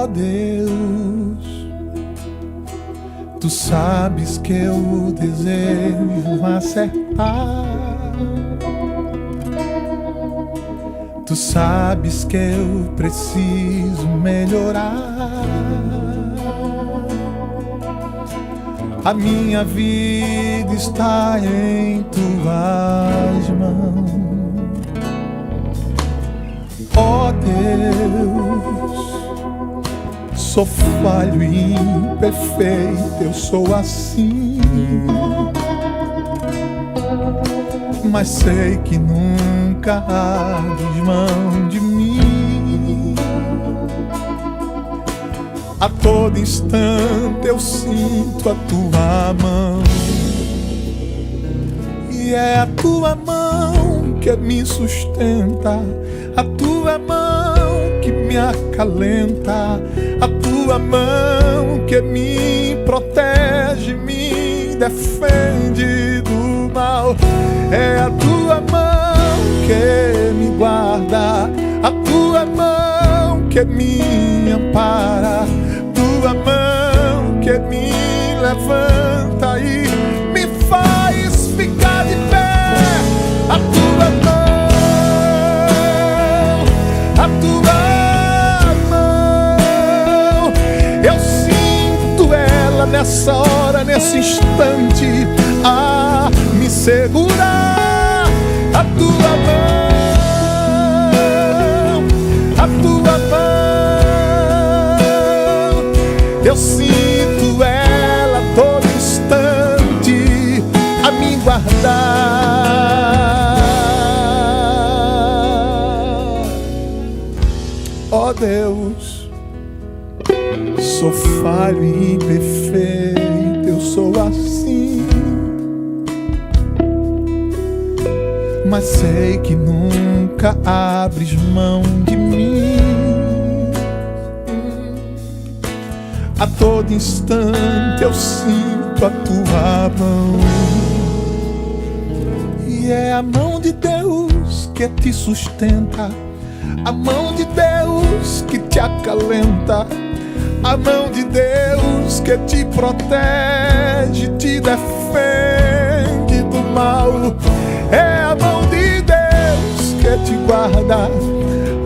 Ó Deus, Tu sabes que eu desejo acertar. Tu sabes que eu preciso melhorar. A minha vida está em Tuas mãos. Ó Deus, sou falho e imperfeito, eu sou assim, mas sei que nunca abres mão de mim. A todo instante eu sinto a Tua mão, e é a Tua mão que me sustenta, a Tua mão que me acalenta, a Tua mão que me protege, me defende do mal. É a Tua mão que me guarda, a Tua mão que me ampara, Tua mão que me levanta e me faz ficar de pé. A Tua mão, a Tua mão, eu sinto ela nessa hora, nesse instante, a me segurar. A Tua mão, a Tua mão, eu sinto ela a todo instante a me guardar. Ó Deus, sou falho e imperfeito, eu sou assim, mas sei que nunca abres mão de mim. A todo instante eu sinto a Tua mão, e é a mão de Deus que te sustenta, a mão de Deus que te acalenta, a mão de Deus que te protege, te defende do mal. É a mão de Deus que te guarda,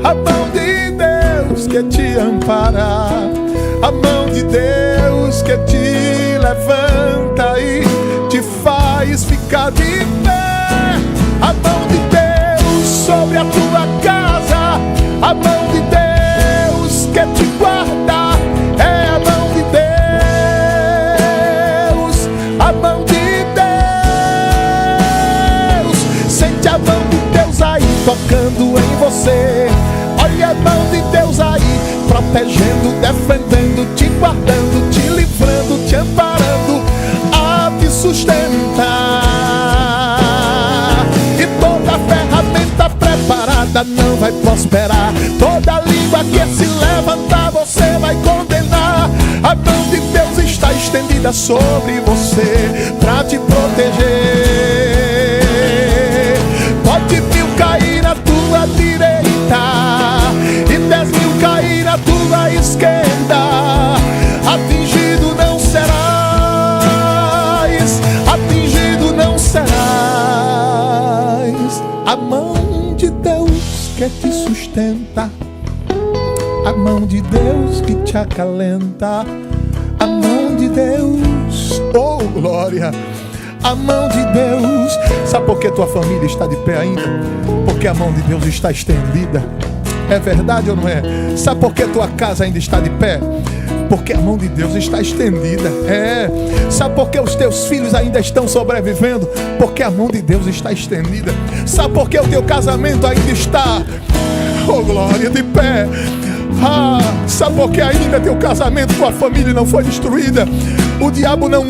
a mão de Deus que te ampara, a mão de Deus que te levanta e te faz ficar de pé. A mão de Deus sobre a tua casa, a mão de Deus que te guarda, é a mão de Deus, a mão de Deus. Sente a mão de Deus aí tocando em você. Olha a mão de Deus aí, protegendo, defendendo, te guardando, te livrando, te amparando, a te sustentar. E toda ferramenta preparada não vai prosperar, toda língua que se levantar você vai condenar. A mão de Deus está estendida sobre você para te proteger. Pode 1000 cair na tua direita e 10.000 cair na tua esquerda, atingido não serás, atingido não serás. A mão de Deus que te sustenta, a mão de Deus que te acalenta, a mão de Deus, oh glória, a mão de Deus. Sabe por que tua família está de pé ainda? Porque a mão de Deus está estendida. É verdade ou não é? Sabe por que tua casa ainda está de pé? Porque a mão de Deus está estendida. É. Sabe por que os teus filhos ainda estão sobrevivendo? Porque a mão de Deus está estendida. Sabe por que o teu casamento ainda está, oh glória, de pé? Sabe por que ainda teu casamento, tua família não foi destruída? O diabo não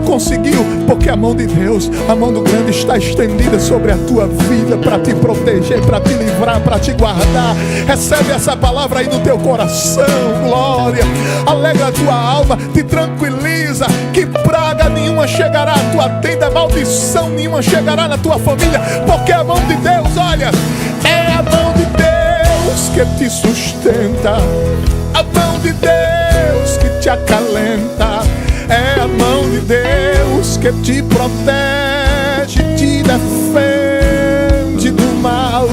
conseguiu, porque a mão de Deus, a mão do grande está estendida sobre a tua vida para te proteger, para te livrar, para te guardar. Recebe essa palavra aí no teu coração, glória. Alegra a tua alma, te tranquiliza, que praga nenhuma chegará à tua tenda, maldição nenhuma chegará na tua família, porque a mão de Deus, olha, é a mão de Deus que te sustenta, a mão de Deus que te acalenta, é a mão de Deus que te protege, te defende do mal,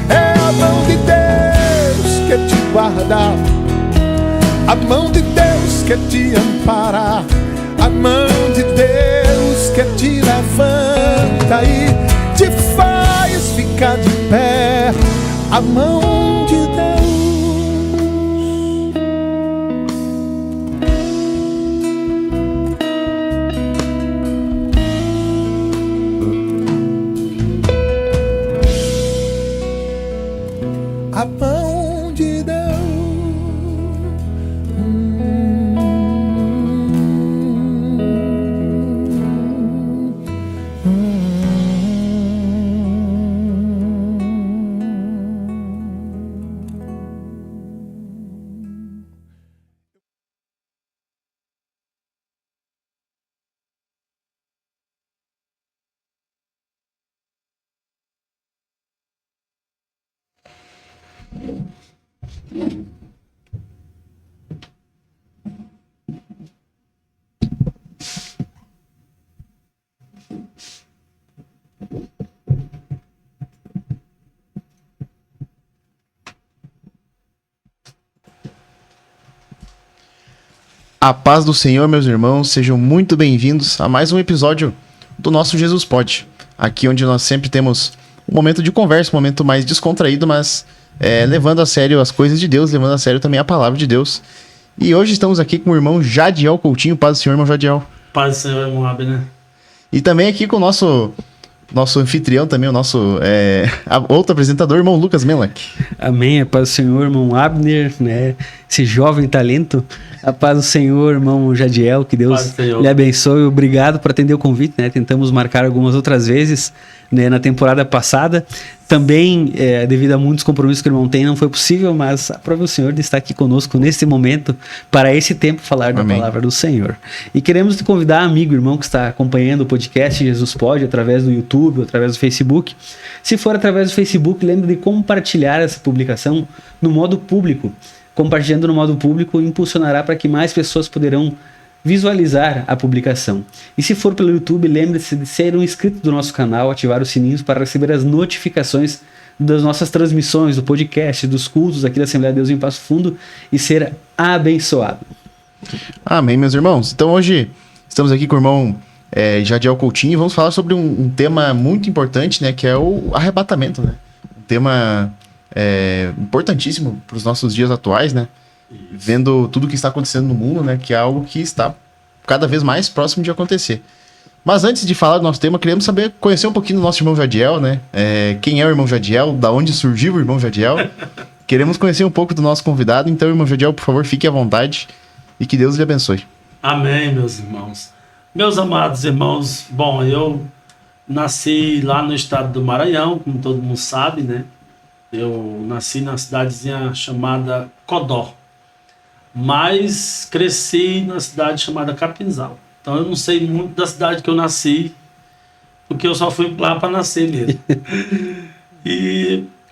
é a mão de Deus que te guarda, a mão de Deus que te ampara, a mão de Deus que te levanta e te faz ficar de pé, a mão de Deus. A mão de Deus. A paz do Senhor, meus irmãos, sejam muito bem-vindos a mais um episódio do nosso Jesus Pod. Aqui onde nós sempre temos um momento de conversa, um momento mais descontraído, mas levando a sério as coisas de Deus, levando a sério também a palavra de Deus. E hoje estamos aqui com o irmão Jadiel Coutinho. Paz do Senhor, irmão Jadiel. Paz do Senhor, irmão Abner. E também aqui com o nosso anfitrião também, o nosso outro apresentador, irmão Lucas Melak. Amém, a paz do Senhor, irmão Abner, né? Esse jovem talento. A paz do Senhor, irmão Jadiel, que Deus lhe abençoe. Obrigado por atender o convite, né? Tentamos marcar algumas outras vezes, né, na temporada passada. Também, devido a muitos compromissos que o irmão tem, não foi possível, mas aprove o Senhor de estar aqui conosco nesse momento, para esse tempo falar da palavra do Senhor. E queremos te convidar, amigo, irmão, que está acompanhando o podcast Jesus Pode, através do YouTube, através do Facebook. Se for através do Facebook, lembre de compartilhar essa publicação no modo público. Compartilhando no modo público impulsionará para que mais pessoas poderão visualizar a publicação. E se for pelo YouTube, lembre-se de ser um inscrito do nosso canal, ativar os sininhos para receber as notificações das nossas transmissões, do podcast, dos cultos aqui da Assembleia de Deus em Passo Fundo e ser abençoado. Amém, meus irmãos. Então hoje estamos aqui com o irmão Jadiel Coutinho e vamos falar sobre um tema muito importante, né, que é o arrebatamento, né? Um tema importantíssimo para os nossos dias atuais, né? Isso. Vendo tudo que está acontecendo no mundo, né? Que é algo que está cada vez mais próximo de acontecer. Mas antes de falar do nosso tema, queríamos conhecer um pouquinho do nosso irmão Jadiel, né? Quem é o irmão Jadiel? Da onde surgiu o irmão Jadiel? Queremos conhecer um pouco do nosso convidado. Então, irmão Jadiel, por favor, fique à vontade e que Deus lhe abençoe. Amém, meus irmãos. Meus amados irmãos, bom, eu nasci lá no estado do Maranhão, como todo mundo sabe, né? Eu nasci na cidadezinha chamada Codó, mas cresci na cidade chamada Capinzal. Então eu não sei muito da cidade que eu nasci, porque eu só fui lá para nascer mesmo.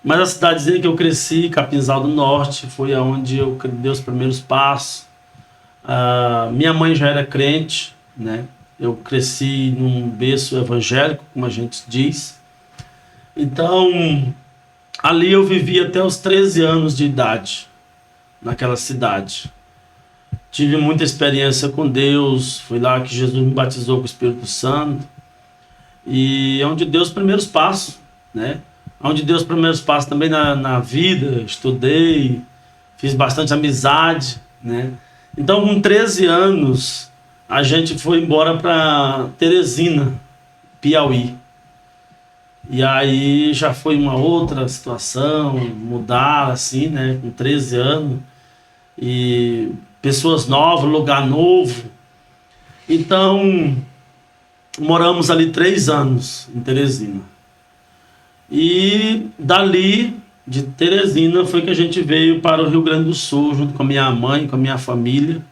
Mas a cidadezinha que eu cresci, Capinzal do Norte, foi aonde eu dei os primeiros passos. Minha mãe já era crente, né? Eu cresci num berço evangélico, como a gente diz. Então, ali eu vivi até os 13 anos de idade, naquela cidade. Tive muita experiência com Deus, foi lá que Jesus me batizou com o Espírito Santo. E é onde deu os primeiros passos, né? Onde deu os primeiros passos também na vida, estudei, fiz bastante amizade, né? Então, com 13 anos, a gente foi embora para Teresina, Piauí. E aí já foi uma outra situação, mudar assim, né, com 13 anos, e pessoas novas, lugar novo. Então, moramos ali 3 anos em Teresina. E dali, de Teresina, foi que a gente veio para o Rio Grande do Sul, junto com a minha mãe, com a minha família.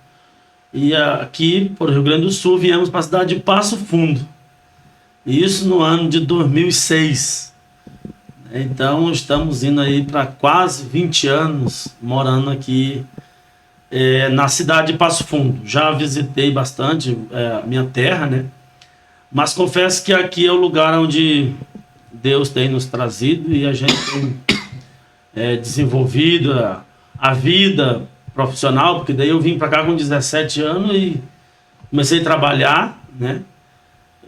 E aqui, para o Rio Grande do Sul, viemos para a cidade de Passo Fundo. Isso no ano de 2006. Então estamos indo aí para quase 20 anos morando aqui na cidade de Passo Fundo. Já visitei bastante a minha terra, né? Mas confesso que aqui é o lugar onde Deus tem nos trazido e a gente tem desenvolvido a vida profissional, porque daí eu vim para cá com 17 anos e comecei a trabalhar, né?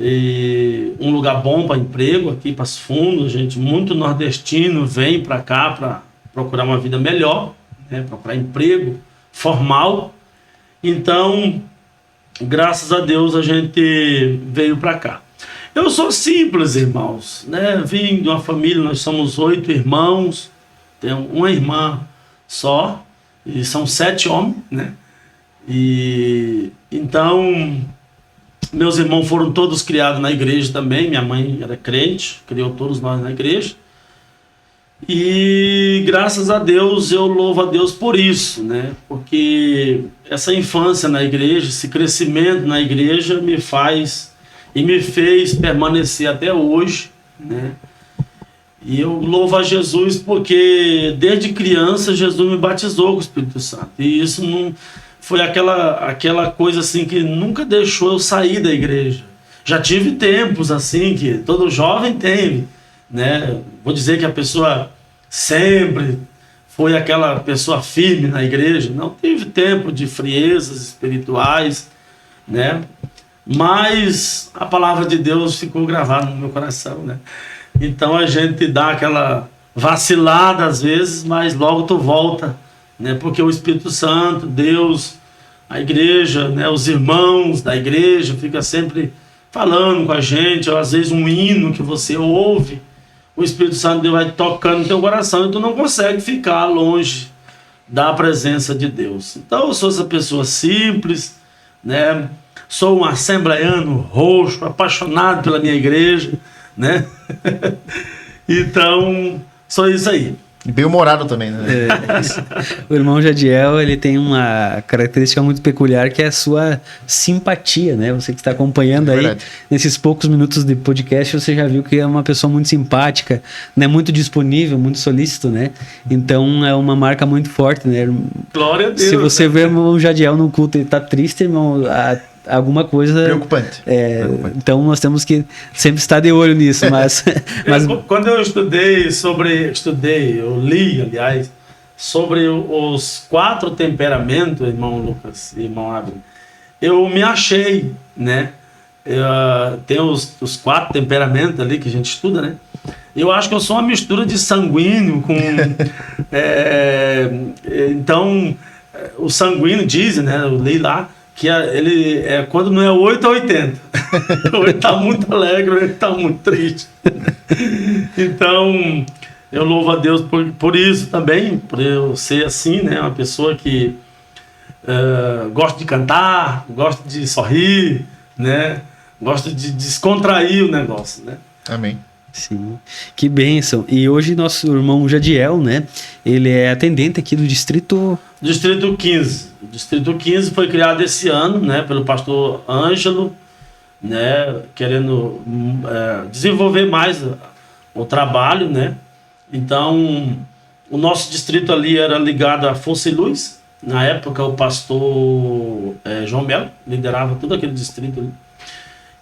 E um lugar bom para emprego aqui, Passo Fundo. Gente muito nordestino vem para cá para procurar uma vida melhor, né? Procurar emprego formal. Então, graças a Deus, a gente veio para cá. Eu sou simples, irmãos, né? Vim de uma família, nós somos 8 irmãos, tenho uma irmã só, e são 7 homens, né? E então, meus irmãos foram todos criados na igreja também, minha mãe era crente, criou todos nós na igreja. E graças a Deus, eu louvo a Deus por isso, né? Porque essa infância na igreja, esse crescimento na igreja me faz e me fez permanecer até hoje, né? E eu louvo a Jesus porque desde criança Jesus me batizou com o Espírito Santo. E isso não foi aquela coisa assim que nunca deixou eu sair da igreja. Já tive tempos assim que todo jovem teve, né? Vou dizer que a pessoa sempre foi aquela pessoa firme na igreja. Não tive tempo de friezas espirituais, né? Mas a palavra de Deus ficou gravada no meu coração, né? Então a gente dá aquela vacilada às vezes, mas logo tu volta, né? Porque o Espírito Santo, Deus, a igreja, né? Os irmãos da igreja fica sempre falando com a gente, ou às vezes um hino que você ouve, o Espírito Santo vai tocando no teu coração e tu não consegue ficar longe da presença de Deus. Então eu sou essa pessoa simples, né? Sou um assembleiano roxo, apaixonado pela minha igreja, né? Então, sou isso aí. E bem-humorado também, né? O irmão Jadiel, ele tem uma característica muito peculiar, que é a sua simpatia, né? Você que está acompanhando aí, nesses poucos minutos de podcast, você já viu que é uma pessoa muito simpática, né? Muito disponível, muito solícito, né? Então, é uma marca muito forte, né? Glória a Deus. Se você vê o irmão Jadiel no culto e tá triste, irmão, alguma coisa preocupante. Preocupante. Então nós temos que sempre estar de olho nisso, mas quando eu eu li, aliás, sobre os 4 temperamentos, irmão Lucas e irmão Abner, eu me achei, né? Tem os 4 temperamentos ali que a gente estuda, né? Eu acho que eu sou uma mistura de sanguíneo com então o sanguíneo dizem, né? Eu li lá que ele é quando não é 8 ou 80. Ou ele está muito alegre, ou ele está muito triste. Então, eu louvo a Deus por isso também, por eu ser assim, né? Uma pessoa que gosta de cantar, gosta de sorrir, né? Gosta de descontrair o negócio, né? Amém. Sim, que bênção. E hoje nosso irmão Jadiel, né? Ele é atendente aqui do Distrito 15. O Distrito 15 foi criado esse ano, né? Pelo pastor Ângelo, né? Querendo desenvolver mais o trabalho, né? Então, o nosso distrito ali era ligado à Força e Luz. Na época, o pastor João Melo liderava todo aquele distrito ali.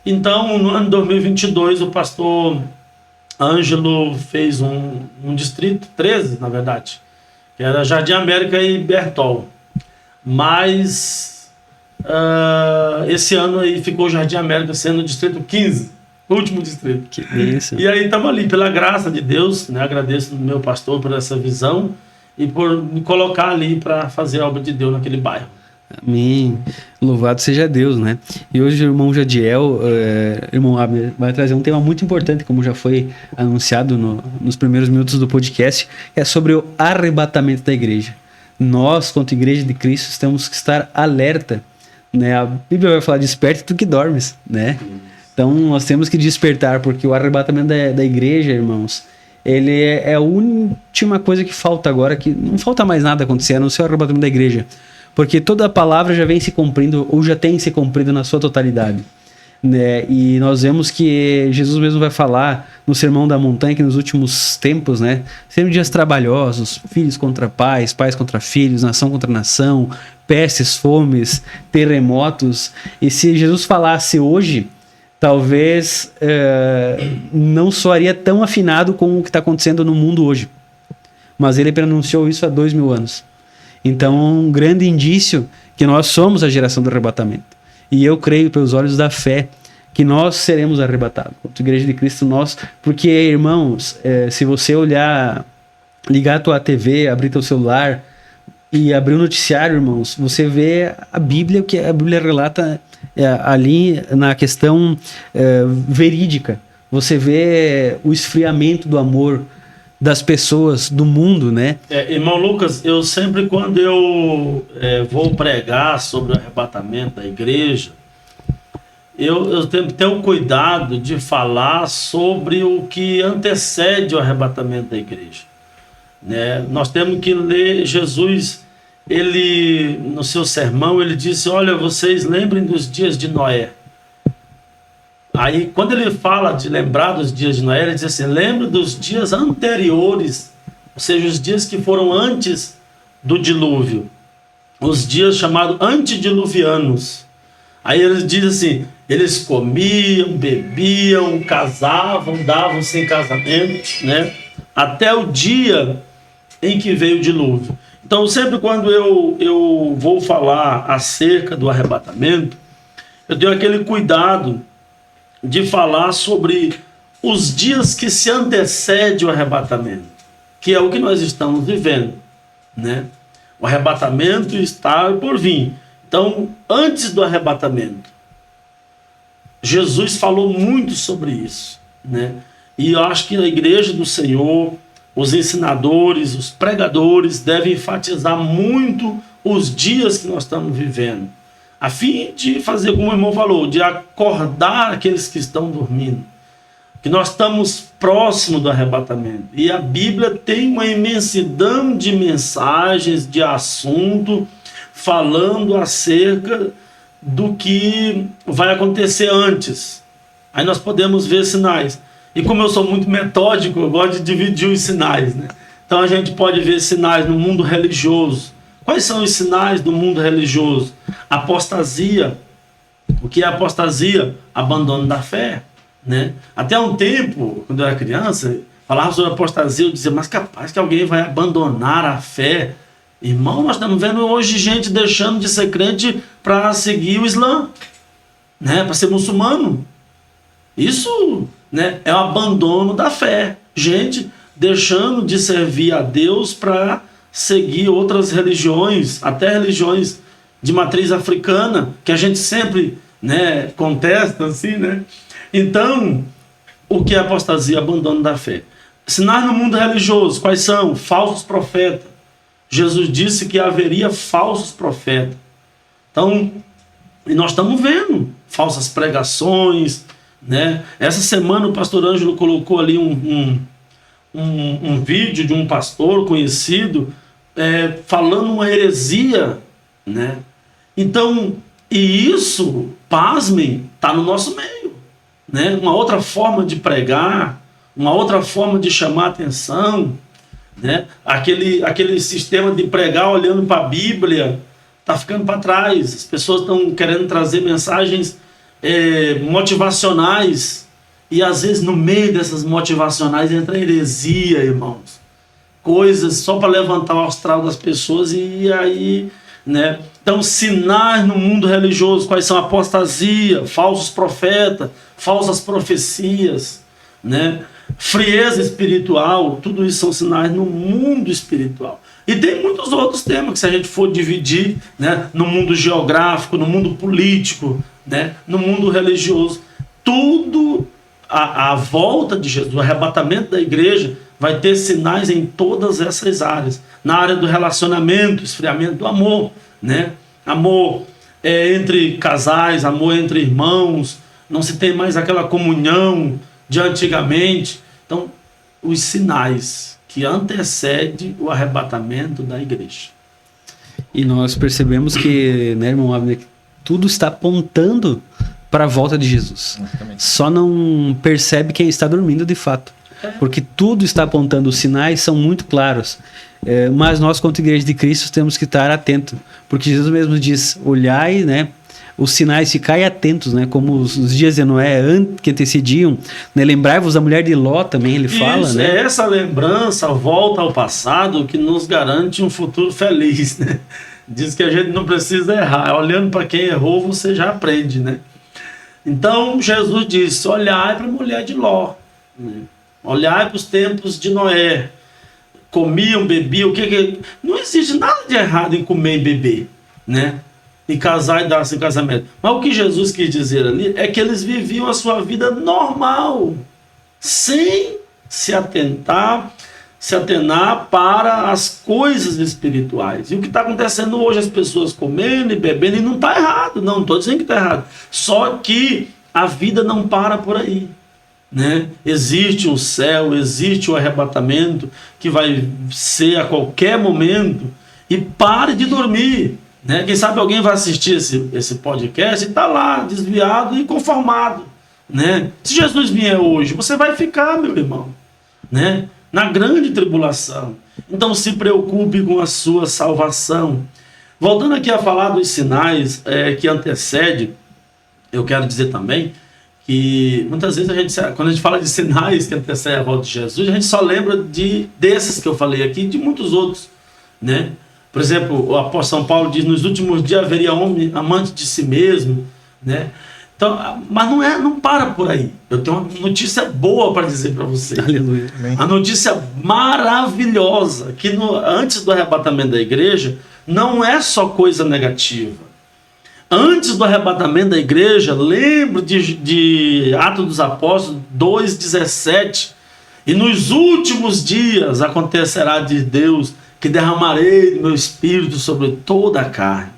Então, no ano 2022, o pastor Ângelo fez um distrito, 13, na verdade, que era Jardim América e Bertol. Mas esse ano aí ficou Jardim América sendo o distrito 15, o último distrito. Que isso. E aí estamos ali, pela graça de Deus, né? Agradeço ao meu pastor por essa visão e por me colocar ali para fazer a obra de Deus naquele bairro. Amém. Louvado seja Deus, né? E hoje o irmão Jadiel, irmão Abner, vai trazer um tema muito importante, como já foi anunciado nos primeiros minutos do podcast, que é sobre o arrebatamento da igreja. Nós, quanto igreja de Cristo, temos que estar alerta, né? A Bíblia vai falar, desperte tu que dormes, né? Então nós temos que despertar, porque o arrebatamento da igreja, irmãos, ele é a última coisa que falta agora, que não falta mais nada acontecer, a não ser o arrebatamento da igreja. Porque toda a palavra já vem se cumprindo, ou já tem se cumprido na sua totalidade. né? E nós vemos que Jesus mesmo vai falar no Sermão da Montanha que nos últimos tempos, né, serão dias trabalhosos, filhos contra pais, pais contra filhos, nação contra nação, pestes, fomes, terremotos. E se Jesus falasse hoje, talvez não soaria tão afinado com o que está acontecendo no mundo hoje. Mas ele pronunciou isso há 2000 anos. Então, um grande indício que nós somos a geração do arrebatamento. E eu creio, pelos olhos da fé, que nós seremos arrebatados. Como Igreja de Cristo, nós... Porque, irmãos, se você olhar, ligar a tua TV, abrir teu celular e abrir o noticiário, irmãos, você vê a Bíblia, o que a Bíblia relata ali na questão verídica. Você vê o esfriamento do amor das pessoas, do mundo, né? Irmão Lucas, eu sempre, quando eu vou pregar sobre o arrebatamento da igreja, eu tenho que ter o cuidado de falar sobre o que antecede o arrebatamento da igreja, né? Nós temos que ler Jesus, ele, no seu sermão, ele disse, olha, vocês lembrem dos dias de Noé. Aí, quando ele fala de lembrar dos dias de Noé, ele diz assim, lembra dos dias anteriores, ou seja, os dias que foram antes do dilúvio, os dias chamados antediluvianos. Aí ele diz assim, eles comiam, bebiam, casavam, davam-se em casamento, né? Até o dia em que veio o dilúvio. Então, sempre quando eu vou falar acerca do arrebatamento, eu tenho aquele cuidado de falar sobre os dias que se antecede o arrebatamento, que é o que nós estamos vivendo, né? O arrebatamento está por vir. Então, antes do arrebatamento, Jesus falou muito sobre isso, né? E eu acho que na igreja do Senhor, os ensinadores, os pregadores devem enfatizar muito os dias que nós estamos vivendo, a fim de fazer, como o irmão falou, de acordar aqueles que estão dormindo, que nós estamos próximos do arrebatamento. E a Bíblia tem uma imensidão de mensagens, de assunto, falando acerca do que vai acontecer antes. Aí nós podemos ver sinais. E como eu sou muito metódico, eu gosto de dividir os sinais, né? Então a gente pode ver sinais no mundo religioso. Quais são os sinais do mundo religioso? Apostasia. O que é apostasia? Abandono da fé, né? Até um tempo, quando eu era criança, falava sobre apostasia, eu dizia, mas capaz que alguém vai abandonar a fé? Irmão, nós estamos vendo hoje gente deixando de ser crente para seguir o Islã, né? Para ser muçulmano. Isso, né, é o abandono da fé. Gente deixando de servir a Deus para seguir outras religiões, até religiões de matriz africana, que a gente sempre, né, contesta, assim, né? Então, o que é apostasia? Abandono da fé. Sinais no mundo religioso, quais são? Falsos profetas. Jesus disse que haveria falsos profetas. Então, e nós estamos vendo falsas pregações, né? Essa semana o pastor Ângelo colocou ali um vídeo de um pastor conhecido falando uma heresia, né? Então, e isso, pasmem, está no nosso meio, né? Uma outra forma de pregar, uma outra forma de chamar atenção, né? Aquele sistema de pregar olhando para a Bíblia está ficando para trás. As pessoas estão querendo trazer mensagens motivacionais, e às vezes no meio dessas motivacionais entra heresia, irmãos, coisas só para levantar o astral das pessoas. E aí, né? Então, sinais no mundo religioso, quais são? Apostasia, falsos profetas, falsas profecias, né? Frieza espiritual, tudo isso são sinais no mundo espiritual. E tem muitos outros temas que, se a gente for dividir, né, no mundo geográfico, no mundo político, né, no mundo religioso, tudo a volta de Jesus, o arrebatamento da igreja, vai ter sinais em todas essas áreas. Na área do relacionamento, esfriamento do amor, né? Amor entre casais, amor entre irmãos, não se tem mais aquela comunhão de antigamente. Então, os sinais que antecedem o arrebatamento da igreja. E nós percebemos que, né, irmão Abner, tudo está apontando para a volta de Jesus. Só não percebe quem está dormindo de fato. Porque tudo está apontando, os sinais são muito claros. Mas nós, quanto igreja de Cristo, temos que estar atentos. Porque Jesus mesmo diz, olhai, né? Os sinais, ficai atentos, né? Como os dias de Noé que antecediam, né? Lembrai-vos da mulher de Ló também, ele fala, isso, né? É essa lembrança, a volta ao passado, que nos garante um futuro feliz, né? Diz que a gente não precisa errar. Olhando para quem errou, você já aprende, né? Então, Jesus disse, olhai para a mulher de Ló, né? Olhai para os tempos de Noé. Comiam, bebiam, não existe nada de errado em comer e beber, né? E casar e dar-se em casamento. Mas o que Jesus quis dizer ali é que eles viviam a sua vida normal, sem se atenar para as coisas espirituais. E o que está acontecendo hoje, as pessoas comendo e bebendo, e não está errado, não estou dizendo que está errado. Só que a vida não para por aí, né? Existe um céu, existe o arrebatamento que vai ser a qualquer momento, e pare de dormir, né? Quem sabe alguém vai assistir esse podcast e está lá desviado e conformado, né? Se Jesus vier hoje, você vai ficar, meu irmão, né? Na grande tribulação. Então se preocupe com a sua salvação. Voltando aqui a falar dos sinais que antecedem, eu quero dizer também que muitas vezes quando a gente fala de sinais que antecedem a volta de Jesus, a gente só lembra desses que eu falei aqui, de muitos outros, né? Por exemplo, o apóstolo São Paulo diz, nos últimos dias haveria homem amante de si mesmo, né? Então, mas não para por aí. Eu tenho uma notícia boa para dizer para você. Aleluia. A notícia maravilhosa, que antes do arrebatamento da igreja, não é só coisa negativa. Antes do arrebatamento da igreja, lembro de Atos dos Apóstolos 2,17. E nos últimos dias acontecerá de Deus que derramarei do meu espírito sobre toda a carne.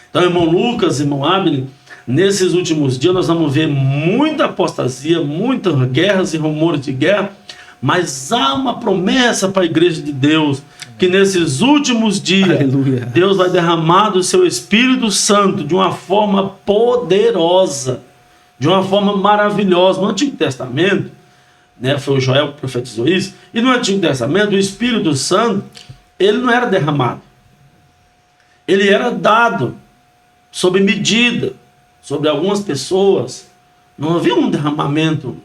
Então, irmão Lucas, irmão Abner, nesses últimos dias nós vamos ver muita apostasia, muitas guerras e rumores de guerra, mas há uma promessa para a igreja de Deus, que nesses últimos dias, aleluia, Deus vai derramar do seu Espírito Santo de uma forma poderosa, de uma forma maravilhosa. No Antigo Testamento, né, foi o Joel que profetizou isso, e no Antigo Testamento o Espírito Santo, ele não era derramado, ele era dado sob medida, sobre algumas pessoas. Não havia um derramamento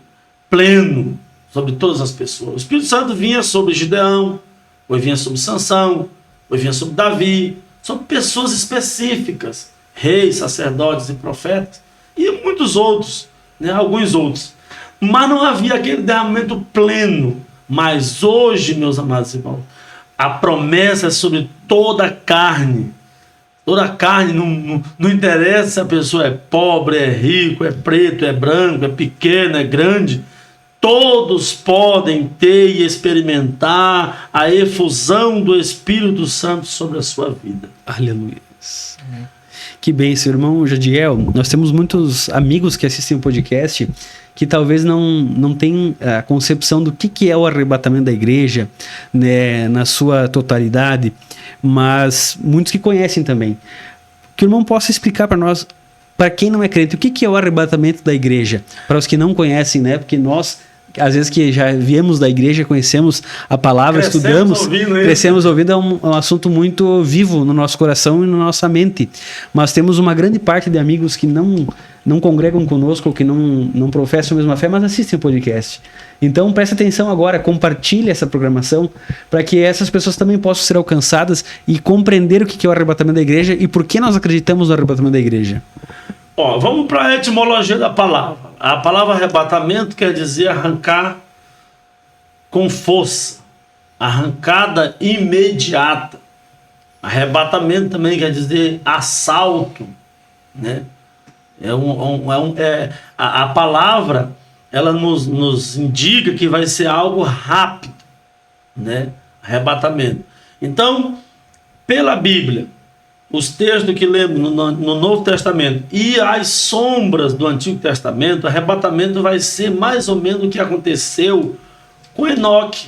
pleno sobre todas as pessoas. O Espírito Santo vinha sobre Gideão, ou vinha sobre Sansão, ou vinha sobre Davi, sobre pessoas específicas, reis, sacerdotes e profetas, e muitos outros, né, alguns outros. Mas não havia aquele derramamento pleno. Mas hoje, meus amados irmãos, a promessa é sobre toda a carne. Toda a carne, não interessa se a pessoa é pobre, é rico, é preto, é branco, é pequeno, é grande. Todos podem ter e experimentar a efusão do Espírito Santo sobre a sua vida. Aleluia. Que bênção, irmão Jadiel. Nós temos muitos amigos que assistem o podcast que talvez não tenham a concepção do que é o arrebatamento da igreja, né, na sua totalidade, mas muitos que conhecem também. Que o irmão possa explicar para nós, para quem não é crente, o que é o arrebatamento da igreja? Para os que não conhecem, né? Porque nós, às vezes que já viemos da igreja, conhecemos a palavra, estudamos, crescemos ouvindo, é um assunto muito vivo no nosso coração e na nossa mente. Mas temos uma grande parte de amigos que não congregam conosco, que não professam a mesma fé, mas assistem o podcast. Então preste atenção agora, compartilhe essa programação para que essas pessoas também possam ser alcançadas e compreender o que é o arrebatamento da igreja e por que nós acreditamos no arrebatamento da igreja. Vamos para a etimologia da palavra. A palavra arrebatamento quer dizer arrancar com força, arrancada imediata. Arrebatamento também quer dizer assalto, né? A palavra, ela nos indica que vai ser algo rápido, né? Arrebatamento. Então, pela Bíblia, os textos que lemos no Novo Testamento e as sombras do Antigo Testamento, o arrebatamento vai ser mais ou menos o que aconteceu com Enoque,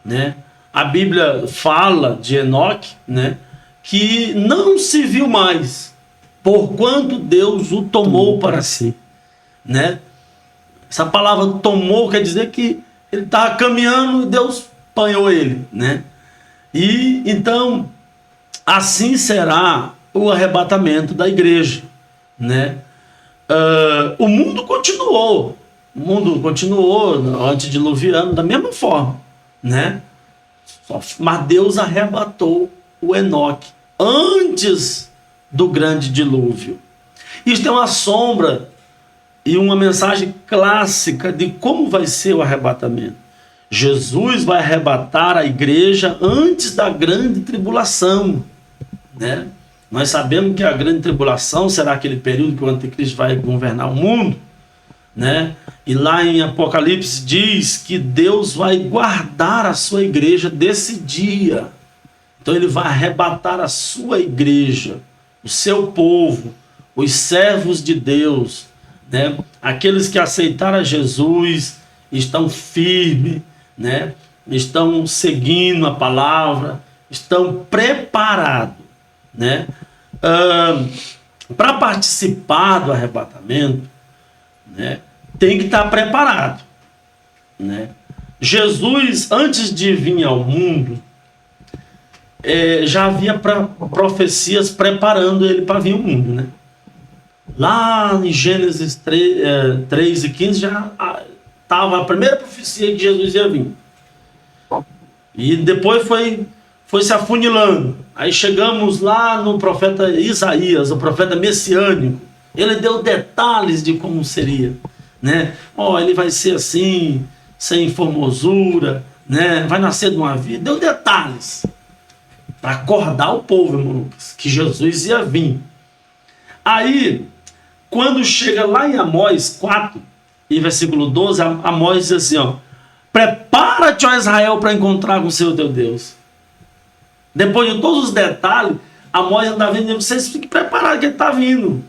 né? A Bíblia fala de Enoque, né, que não se viu mais, porquanto Deus o tomou para si. Né? Essa palavra tomou quer dizer que ele estava caminhando e Deus apanhou ele. Né? E então, assim será o arrebatamento da igreja. Né? O mundo continuou antediluviano da mesma forma, né? Mas Deus arrebatou o Enoque antes do grande dilúvio. Isso é uma sombra e uma mensagem clássica de como vai ser o arrebatamento. Jesus vai arrebatar a igreja antes da grande tribulação, né? Nós sabemos que a grande tribulação será aquele período que o anticristo vai governar o mundo, né? E lá em Apocalipse diz que Deus vai guardar a sua igreja desse dia. Então ele vai arrebatar a sua igreja, o seu povo, os servos de Deus, né? Aqueles que aceitaram a Jesus, estão firmes, né? Estão seguindo a palavra, estão preparados, né? Para participar do arrebatamento, né, tem que estar preparado, né? Jesus, antes de vir ao mundo, já havia profecias preparando ele para vir ao mundo, né? Lá em Gênesis 3 e 15 já estava a primeira profecia que Jesus ia vir. E depois foi se afunilando. Aí chegamos lá no profeta Isaías, o profeta messiânico. Ele deu detalhes de como seria, né? Ele vai ser assim, sem formosura, né? Vai nascer de uma vida. Deu detalhes para acordar o povo, irmão Lucas, que Jesus ia vir. Aí, quando chega lá em Amós 4, e versículo 12, Amós diz assim, ó: prepara-te, ó Israel, para encontrar com o Senhor teu Deus. Depois de todos os detalhes, Amós está vindo, vocês fiquem preparados que ele está vindo.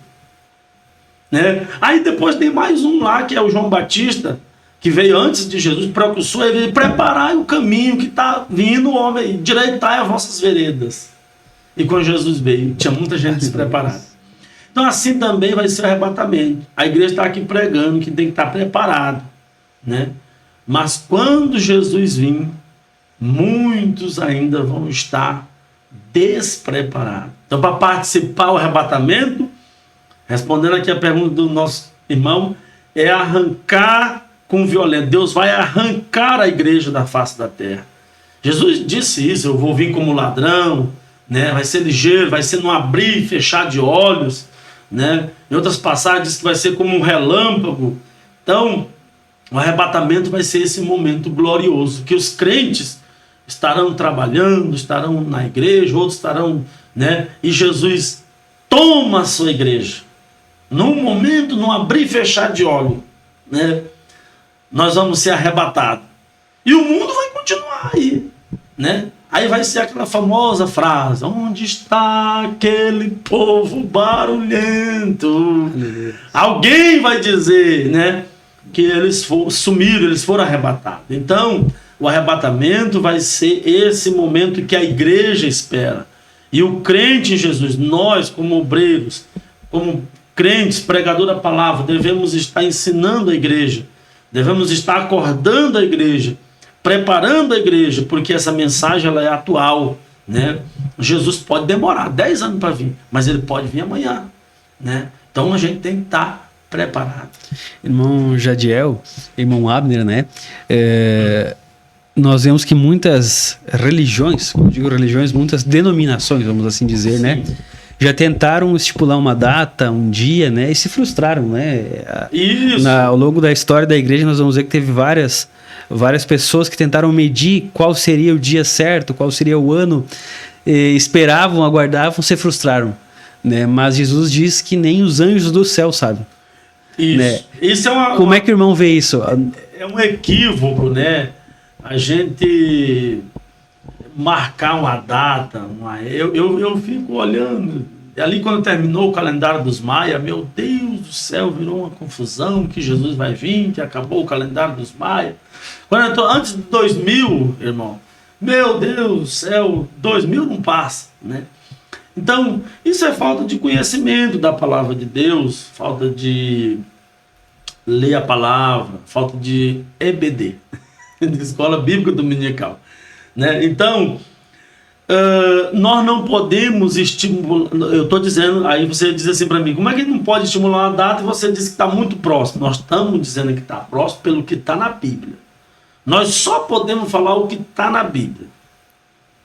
Né? Aí depois tem mais um lá, que é o João Batista, que veio antes de Jesus, precursor, ele veio preparar o caminho que está vindo o homem, direitai as vossas veredas. E quando Jesus veio, tinha muita gente despreparada. Então assim também vai ser o arrebatamento. A igreja está aqui pregando que tem que estar preparado, né? Mas quando Jesus vir, muitos ainda vão estar despreparados. Então, para participar do arrebatamento, respondendo aqui a pergunta do nosso irmão, é arrancar com violência. Deus vai arrancar a igreja da face da terra. Jesus disse isso: eu vou vir como ladrão, né? Vai ser ligeiro, vai ser num abrir e fechar de olhos, né? Em outras passagens diz que vai ser como um relâmpago. Então, o arrebatamento vai ser esse momento glorioso, que os crentes estarão trabalhando, estarão na igreja, outros estarão, né? E Jesus toma a sua igreja. Num momento, num abrir e fechar de olho, né? Nós vamos ser arrebatados. E o mundo vai continuar aí, né? Aí vai ser aquela famosa frase: onde está aquele povo barulhento? Alguém vai dizer, né, que eles sumiram, eles foram arrebatados. Então, o arrebatamento vai ser esse momento que a igreja espera. E o crente em Jesus, nós como obreiros, como crentes, pregador da palavra, devemos estar ensinando a igreja, devemos estar acordando a igreja, preparando a igreja, porque essa mensagem ela é atual, né? Jesus pode demorar 10 anos para vir, mas ele pode vir amanhã, né? Então a gente tem que estar preparado. Irmão Jadiel, irmão Abner, né? Nós vemos que muitas religiões, quando eu digo religiões, muitas denominações, vamos assim dizer, né? Já tentaram estipular uma data, um dia, né? E se frustraram, né? Isso. Ao longo da história da igreja, nós vamos ver que teve várias pessoas que tentaram medir qual seria o dia certo, qual seria o ano, esperavam, aguardavam, se frustraram, né? Mas Jesus diz que nem os anjos do céu sabem. Isso. Né? Isso é Como é que o irmão vê isso? É um equívoco, né? A gente marcar uma data, eu fico olhando, ali quando terminou o calendário dos Maia, meu Deus do céu, virou uma confusão, que Jesus vai vir, que acabou o calendário dos Maia. Quando eu tô, antes de 2000, irmão, meu Deus do céu, 2000 não passa, né? Então, isso é falta de conhecimento da palavra de Deus, falta de ler a palavra, falta de EBD, de Escola Bíblica Dominical, né? Então, nós não podemos estimular, eu estou dizendo, aí você diz assim para mim, como é que não pode estimular uma data e você diz que está muito próximo? Nós estamos dizendo que está próximo pelo que está na Bíblia. Nós só podemos falar o que está na Bíblia.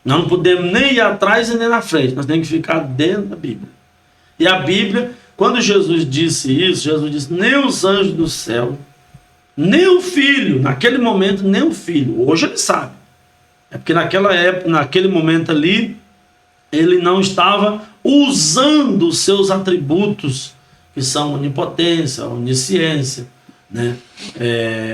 Nós não podemos nem ir atrás e nem na frente, nós temos que ficar dentro da Bíblia. E a Bíblia, quando Jesus disse isso, Jesus disse, nem os anjos do céu, nem o filho, naquele momento, nem o filho, hoje ele sabe. É porque naquela época, naquele momento ali, ele não estava usando os seus atributos, que são onipotência, onisciência, né?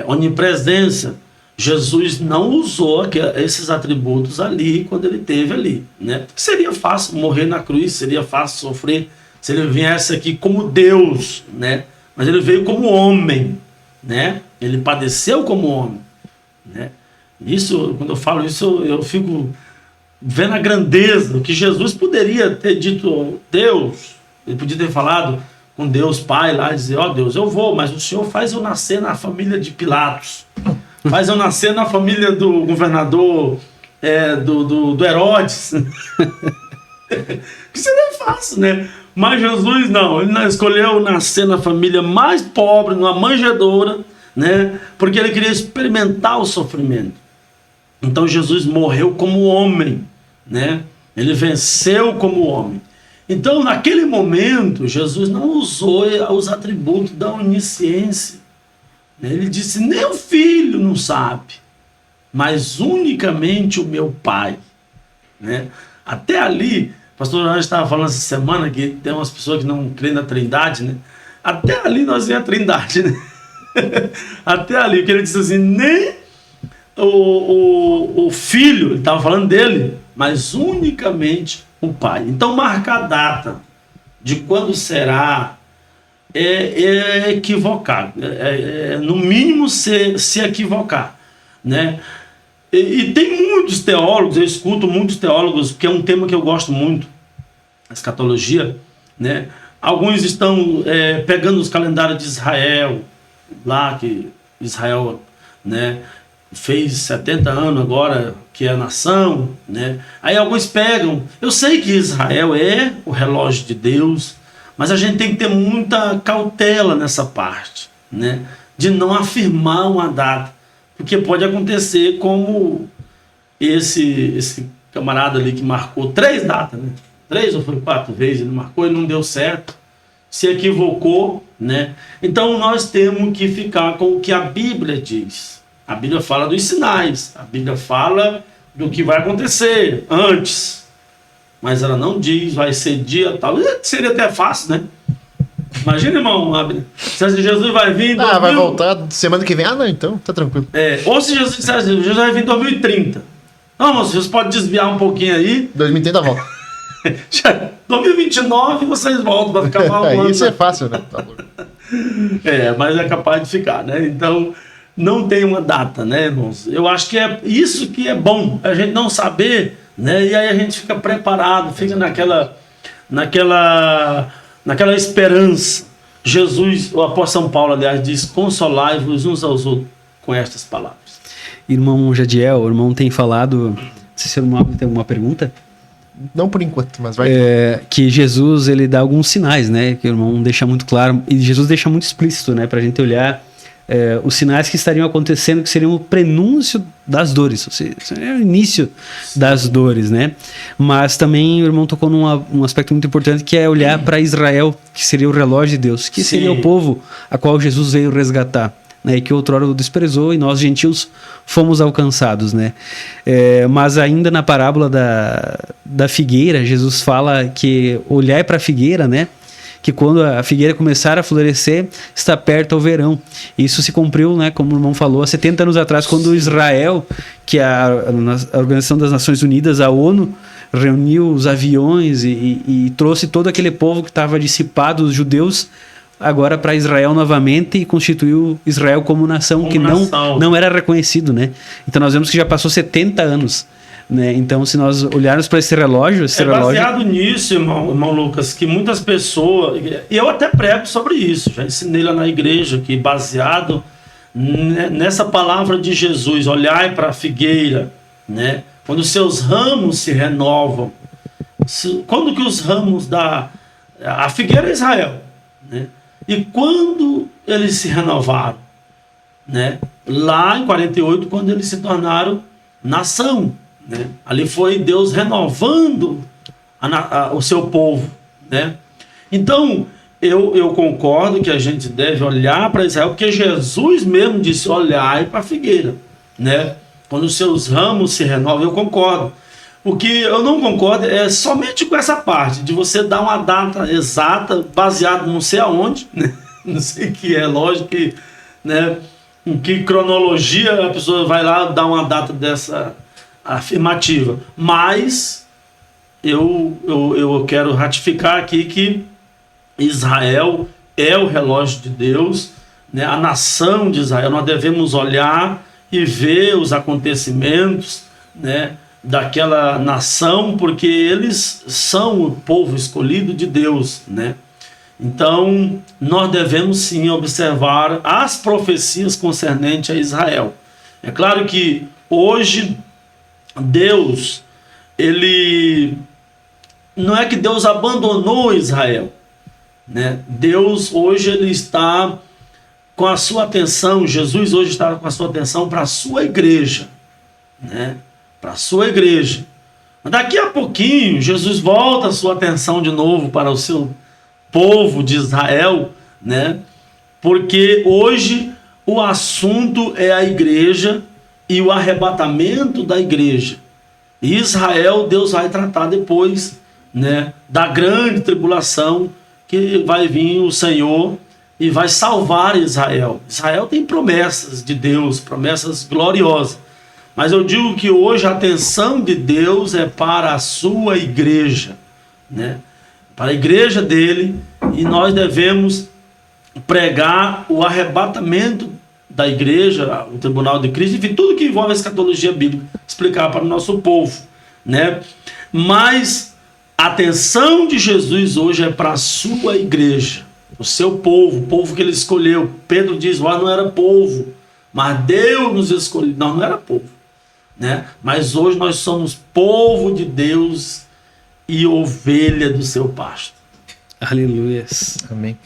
Onipresença. Jesus não usou esses atributos ali, quando ele esteve ali, né? Porque seria fácil morrer na cruz, seria fácil sofrer, se ele viesse aqui como Deus, né? Mas ele veio como homem, né? Ele padeceu como homem, né? Isso, quando eu falo isso, eu fico vendo a grandeza, que Jesus poderia ter dito, Deus, ele podia ter falado com Deus Pai lá, dizer, ó Deus, eu vou, mas o Senhor faz eu nascer na família de Pilatos, faz eu nascer na família do governador, do Herodes, que seria fácil, né? Mas Jesus não, ele escolheu nascer na família mais pobre, numa manjedoura, né? Porque ele queria experimentar o sofrimento. Então Jesus morreu como homem, né? Ele venceu como homem. Então naquele momento Jesus não usou os atributos da onisciência. Ele disse, nem o filho não sabe, mas unicamente o meu Pai, né? Até ali, o pastor Jorge estava falando essa semana que tem umas pessoas que não creem na Trindade, né? Até ali nós vemos a Trindade, né? Até ali, porque ele disse assim, nem o filho, ele estava falando dele, mas unicamente o Pai. Então marcar a data de quando será é equivocar, no mínimo se equivocar, né? E tem muitos teólogos, eu escuto muitos teólogos, que é um tema que eu gosto muito, a escatologia, né? Alguns estão pegando os calendários de Israel, lá que Israel, né, fez 70 anos agora que é nação, né? Aí alguns pegam, eu sei que Israel é o relógio de Deus, mas a gente tem que ter muita cautela nessa parte, né? De não afirmar uma data, porque pode acontecer como esse camarada ali que marcou 3 datas, né? 3 ou foi 4 vezes ele marcou e não deu certo, se equivocou, né? Então nós temos que ficar com o que a Bíblia diz. A Bíblia fala dos sinais, a Bíblia fala do que vai acontecer antes, mas ela não diz, vai ser dia tal. Seria até fácil, né? Imagina, irmão, se Jesus vai vir... vai voltar semana que vem. Não, então tá tranquilo. Ou se Jesus dissesse, Jesus vai vir em 2030. Não, mas vocês podem desviar um pouquinho aí. 2030 volta. 2029 vocês voltam para ficar mal. Isso é fácil, né? Tá louco. Mas é capaz de ficar, né? Então, não tem uma data, né, irmãos? Eu acho que é isso que é bom, a gente não saber, né? E aí a gente fica preparado, fica naquela esperança. Jesus, o apóstolo São Paulo, aliás, diz, consolai-vos uns aos outros com estas palavras. Irmão Jadiel, o irmão tem falado, se o irmão tem alguma pergunta? Não por enquanto, mas vai. Que Jesus, ele dá alguns sinais, né? Que o irmão deixa muito claro, e Jesus deixa muito explícito, né? Pra gente olhar os sinais que estariam acontecendo, que seriam o prenúncio das dores, ou seja, o início das dores, né? Mas também o irmão tocou num aspecto muito importante, que é olhar para Israel, que seria o relógio de Deus, que seria o povo a qual Jesus veio resgatar, né? E que outrora o desprezou e nós, gentios, fomos alcançados, né? Mas ainda na parábola da figueira, Jesus fala que olhar para a figueira, né? Que quando a figueira começar a florescer, está perto ao verão. Isso se cumpriu, né, como o irmão falou, há 70 anos atrás, quando Israel, que a Organização das Nações Unidas, a ONU, reuniu os aviões e trouxe todo aquele povo que estava dissipado, os judeus, agora para Israel novamente, e constituiu Israel como nação, não era reconhecido, né? Então nós vemos que já passou 70 anos né? Então, se nós olharmos para esse relógio... baseado nisso, irmão Lucas, que muitas pessoas... Eu até prego sobre isso, já ensinei lá na igreja, que baseado nessa palavra de Jesus, olhai para a figueira, né? Quando os seus ramos se renovam. Quando que os ramos a figueira é Israel, né? E quando eles se renovaram, né? Lá em 48, quando eles se tornaram nação, né? Ali foi Deus renovando o seu povo, né? Então eu concordo que a gente deve olhar para Israel, porque Jesus mesmo disse: olhai para a figueira, né? Quando os seus ramos se renovam. Eu concordo. O que eu não concordo é somente com essa parte de você dar uma data exata baseado não sei aonde, né? Não sei que é lógico que, né? Em que cronologia a pessoa vai lá dar uma data dessa afirmativa. Mas eu quero ratificar aqui que Israel é o relógio de Deus, né? A nação de Israel. Nós devemos olhar e ver os acontecimentos, né, daquela nação, porque eles são o povo escolhido de Deus, né? Então, nós devemos sim observar as profecias concernentes a Israel. É claro que hoje Deus, ele não é que Deus abandonou Israel, né? Deus hoje ele está com a sua atenção, Jesus hoje está com a sua atenção para a sua igreja, né? Para a sua igreja. Daqui a pouquinho, Jesus volta a sua atenção de novo para o seu povo de Israel, né? Porque hoje o assunto é a igreja e o arrebatamento da igreja. E Israel, Deus vai tratar depois, né, da grande tribulação, que vai vir o Senhor e vai salvar Israel. Israel tem promessas de Deus, promessas gloriosas. Mas eu digo que hoje a atenção de Deus é para a sua igreja, né? Para a igreja dele, e nós devemos pregar o arrebatamento da igreja, o tribunal de Cristo, enfim, tudo que envolve a escatologia bíblica, explicar para o nosso povo, né? Mas a atenção de Jesus hoje é para a sua igreja, o seu povo, o povo que ele escolheu. Pedro diz: nós não era povo, mas Deus nos escolheu. Nós não era povo, né? Mas hoje nós somos povo de Deus e ovelha do seu pasto. Aleluia. Amém.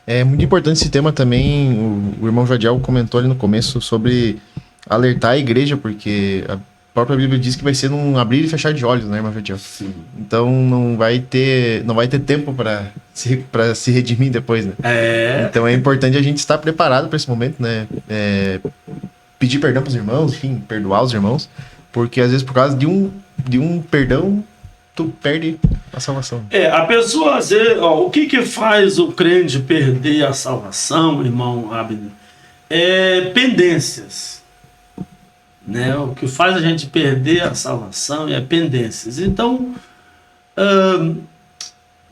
É muito importante esse tema também. O irmão Jadiel comentou ali no começo sobre alertar a igreja, porque a própria Bíblia diz que vai ser num abrir e fechar de olhos, né, irmão Jadiel? Sim. Então não vai ter tempo para se redimir depois, né? Então é importante a gente estar preparado para esse momento, né? Pedir perdão para os irmãos, enfim, perdoar os irmãos, porque às vezes por causa de um perdão tu perde a salvação. A pessoa, às vezes, o que faz o crente perder a salvação, irmão Abner? Pendências, né? O que faz a gente perder a salvação é pendências. Então,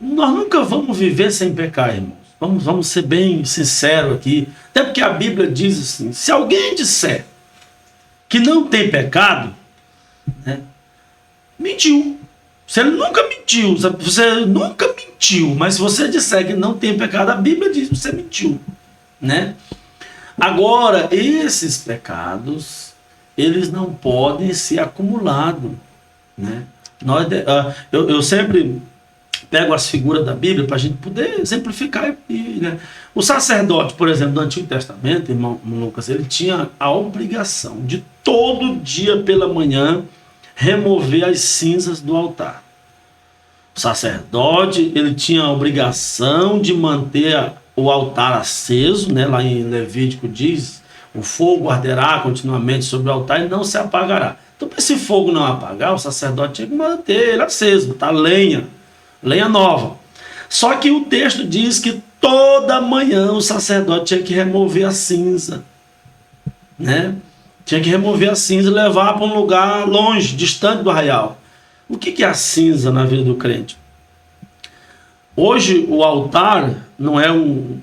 nós nunca vamos viver sem pecar, irmãos. Vamos ser bem sinceros aqui. Até porque a Bíblia diz assim: se alguém disser que não tem pecado, né, mentiu. Você nunca mentiu, mas se você disser que não tem pecado, a Bíblia diz que você mentiu, né? Agora, esses pecados, eles não podem ser acumulados, né? Eu sempre pego as figuras da Bíblia para a gente poder exemplificar, né? O sacerdote, por exemplo, do Antigo Testamento, irmão Lucas, ele tinha a obrigação de todo dia pela manhã remover as cinzas do altar. O sacerdote, ele tinha a obrigação de manter o altar aceso, né? Lá em Levítico diz: o fogo arderá continuamente sobre o altar e não se apagará. Então, para esse fogo não apagar, o sacerdote tinha que manter ele aceso, botar lenha nova. Só que o texto diz que toda manhã o sacerdote tinha que remover a cinza, né? Tinha que remover a cinza e levar para um lugar longe, distante do arraial. O que é a cinza na vida do crente? Hoje o altar não é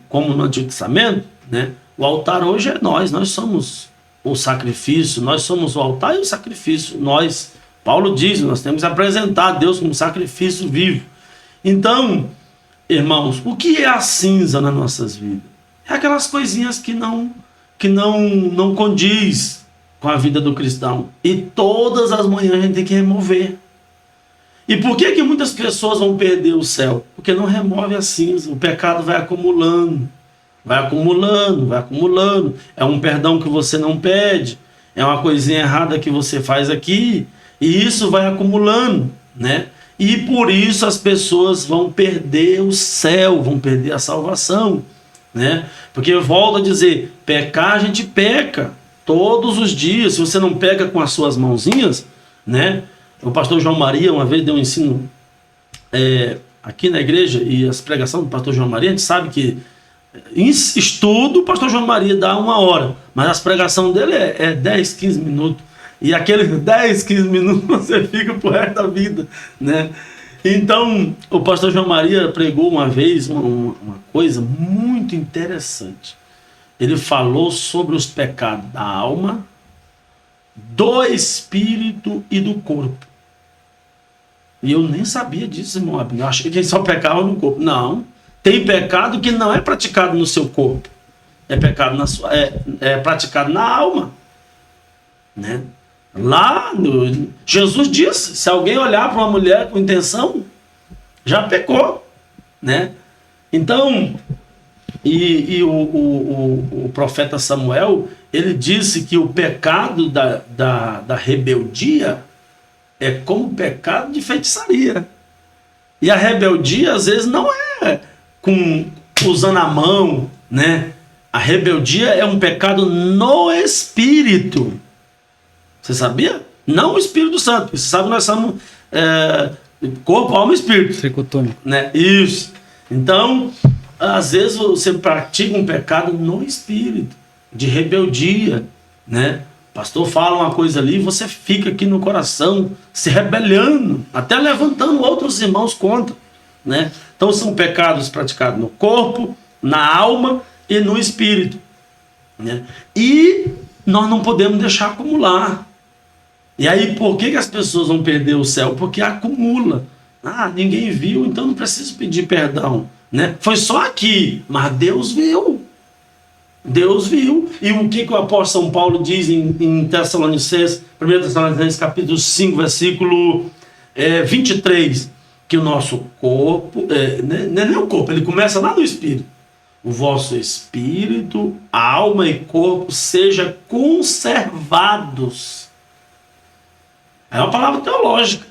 como no Antigo Testamento, né? O altar hoje é nós somos o sacrifício, nós somos o altar e o sacrifício. Nós, Paulo diz, nós temos que apresentar a Deus como sacrifício vivo. Então, irmãos, o que é a cinza nas nossas vidas? É aquelas coisinhas que não condiz com a vida do cristão. E todas as manhãs a gente tem que remover. E por que muitas pessoas vão perder o céu? Porque não remove a cinza. O pecado vai acumulando. Vai acumulando, vai acumulando. É um perdão que você não pede. É uma coisinha errada que você faz aqui. E isso vai acumulando, né? E por isso as pessoas vão perder o céu, vão perder a salvação, né? Porque eu volto a dizer, pecar a gente peca todos os dias. Se você não peca com as suas mãozinhas, né? O pastor João Maria uma vez deu um ensino aqui na igreja, e as pregações do pastor João Maria, a gente sabe que em estudo o pastor João Maria dá 1 hora, mas as pregações dele é 10, 15 minutos. E aqueles 10, 15 minutos você fica pro resto da vida, né? Então, o pastor João Maria pregou uma vez uma coisa muito interessante. Ele falou sobre os pecados da alma, do espírito e do corpo. E eu nem sabia disso, irmão. Eu achei que ele só pecava no corpo. Não. Tem pecado que não é praticado no seu corpo. É pecado praticado na alma, né? Lá, Jesus disse, se alguém olhar para uma mulher com intenção, já pecou, né? Então, o profeta Samuel, ele disse que o pecado da rebeldia é como o pecado de feitiçaria. E a rebeldia, às vezes, não é usando a mão, né? A rebeldia é um pecado no espírito. Você sabia? Não o Espírito Santo. Você sabe que nós somos corpo, alma e espírito. Tricotômico. Né? Isso. Então, às vezes você pratica um pecado no espírito, de rebeldia, né? O pastor fala uma coisa ali e você fica aqui no coração, se rebelando, até levantando outros irmãos contra, né? Então são pecados praticados no corpo, na alma e no espírito, né? E nós não podemos deixar acumular. E aí, por que as pessoas vão perder o céu? Porque acumula. Ah, ninguém viu, então não preciso pedir perdão, né? Foi só aqui, mas Deus viu. Deus viu. E o que o apóstolo São Paulo diz em Tessalonicenses, 1 Tessalonicenses capítulo 5, versículo 23, que o nosso corpo, não é nem o corpo, ele começa lá no espírito. O vosso espírito, alma e corpo sejam conservados. É uma palavra teológica.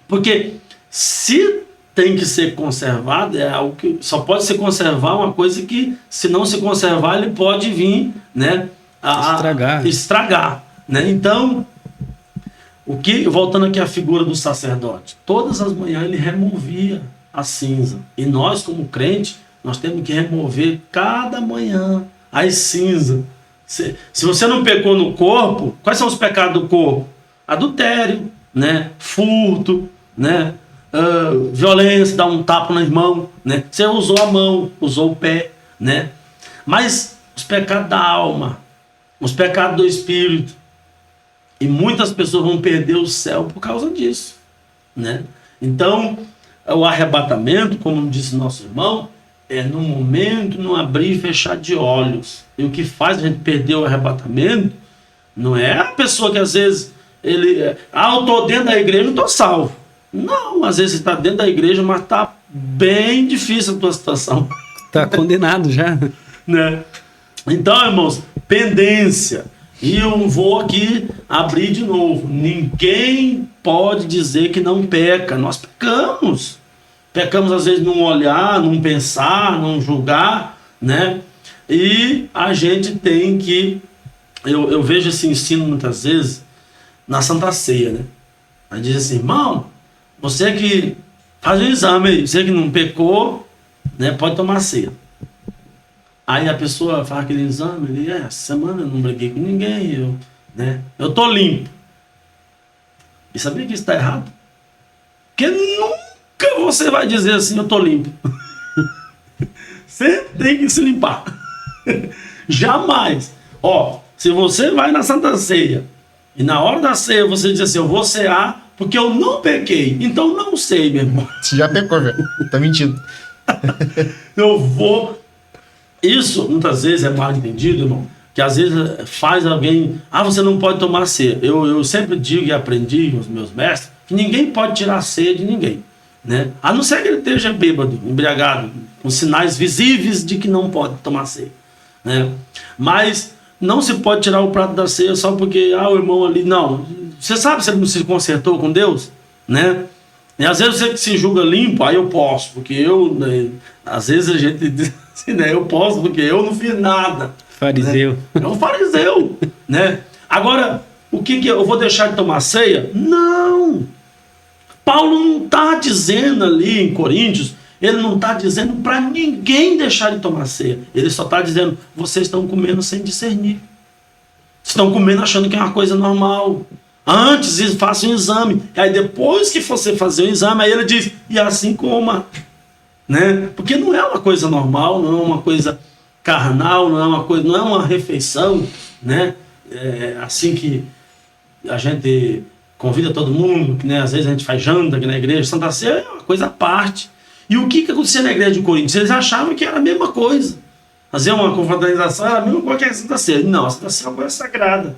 Porque se tem que ser conservado, é algo que só pode se conservar uma coisa que, se não se conservar, ele pode vir, né, estragar, né? Então, voltando aqui à figura do sacerdote, todas as manhãs ele removia a cinza. E nós, como crente, nós temos que remover cada manhã as cinzas. Se você não pecou no corpo, quais são os pecados do corpo? Adultério, né? Furto, né? Violência, dar um tapa no irmão, né? Você usou a mão, usou o pé, né? Mas os pecados da alma, os pecados do espírito, e muitas pessoas vão perder o céu por causa disso, né? Então, o arrebatamento, como disse nosso irmão, é no momento, no abrir e fechar de olhos. E o que faz a gente perder o arrebatamento não é a pessoa que às vezes eu estou dentro da igreja, eu estou salvo. Não, às vezes você está dentro da igreja, mas está bem difícil a tua situação. Está condenado já. Né? Então, irmãos, pendência. E eu vou aqui abrir de novo. Ninguém pode dizer que não peca. Nós pecamos. Pecamos às vezes num olhar, num pensar, num julgar, né? E a gente tem que... Eu vejo esse ensino muitas vezes na Santa Ceia, né? Aí diz assim, irmão, você que faz um exame aí, você que não pecou, né, pode tomar ceia. Aí a pessoa faz aquele exame, ele, essa semana eu não briguei com ninguém, eu tô limpo. E sabia que isso está errado? Porque nunca você vai dizer assim, eu tô limpo. Você tem que se limpar. Jamais. Se você vai na Santa Ceia E na hora da ceia você diz assim, eu vou cear porque eu não pequei. Então não sei, meu irmão. Você já pecou, velho. Tá mentindo. Eu vou... Isso, muitas vezes, é mal entendido, irmão. Que às vezes faz alguém... você não pode tomar ceia. Eu sempre digo e aprendi com os meus mestres que ninguém pode tirar a ceia de ninguém, né? A não ser que ele esteja bêbado, embriagado, com sinais visíveis de que não pode tomar ceia, né? Mas não se pode tirar o prato da ceia só porque o irmão ali... Não, você sabe se ele não se consertou com Deus, né? E às vezes você que se julga limpo, aí eu posso, porque eu... Né? Às vezes a gente diz assim, né? Eu posso porque eu não fiz nada. Fariseu. Né? É um fariseu, né? Agora, o que eu vou deixar de tomar ceia? Não! Paulo não está dizendo ali em Coríntios, ele não está dizendo para ninguém deixar de tomar ceia. Ele só está dizendo, vocês estão comendo sem discernir. Estão comendo achando que é uma coisa normal. Antes faça um exame. E aí depois que você fazer o exame, aí ele diz, e assim coma. Né? Porque não é uma coisa normal, não é uma coisa carnal, não é uma refeição, né? Assim que a gente convida todo mundo, né? Às vezes a gente faz janta aqui na igreja, Santa Ceia é uma coisa à parte. E o que acontecia na igreja de Coríntios? Eles achavam que era a mesma coisa. Fazer uma confraternização era a mesma coisa que a Santa Ceia. Não, a Santa Ceia é uma coisa sagrada,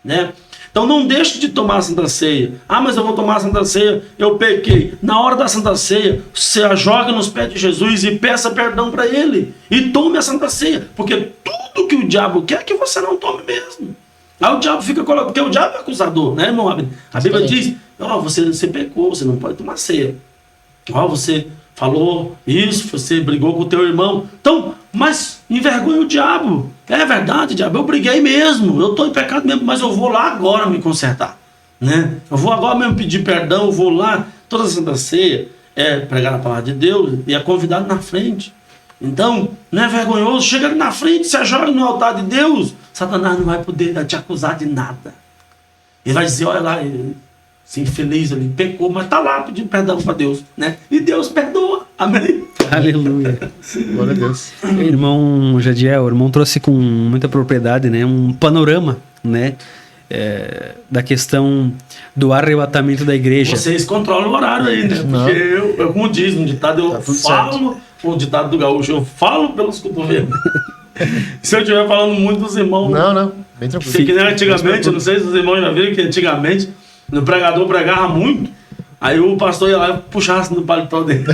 né? Então não deixe de tomar a Santa Ceia. Mas eu vou tomar a Santa Ceia, eu pequei. Na hora da Santa Ceia, você a joga nos pés de Jesus e peça perdão para Ele. E tome a Santa Ceia. Porque tudo que o diabo quer é que você não tome mesmo. Aí o diabo fica colocando, porque o diabo é acusador, né, irmão? A Bíblia diz, você pecou, você não pode tomar ceia. Você falou isso, você brigou com o teu irmão. Então, mas envergonha o diabo. É verdade, diabo, eu briguei mesmo, eu estou em pecado mesmo, mas eu vou lá agora me consertar, né? Eu vou agora mesmo pedir perdão, eu vou lá, toda a Santa Ceia é pregar a palavra de Deus e é convidado na frente. Então, não é vergonhoso, chega ali na frente, se joga no altar de Deus, Satanás não vai poder te acusar de nada. Ele vai dizer, olha lá, esse infeliz ali, pecou, mas está lá pedindo perdão para Deus, né? E Deus perdoa, amém? Aleluia. Glória a Deus. Irmão Jadiel, o irmão trouxe com muita propriedade, né, um panorama, né, da questão do arrebatamento da igreja. Vocês controlam o horário aí, né? Porque eu como diz no ditado, eu falo, o ditado do gaúcho, eu falo pelos cotovelos. Se eu estiver falando muito dos irmãos... Não, bem tranquilo. Que nem antigamente, não sei se os irmãos já viram que antigamente o pregador pregava muito, aí o pastor ia lá e puxasse no paletó dele.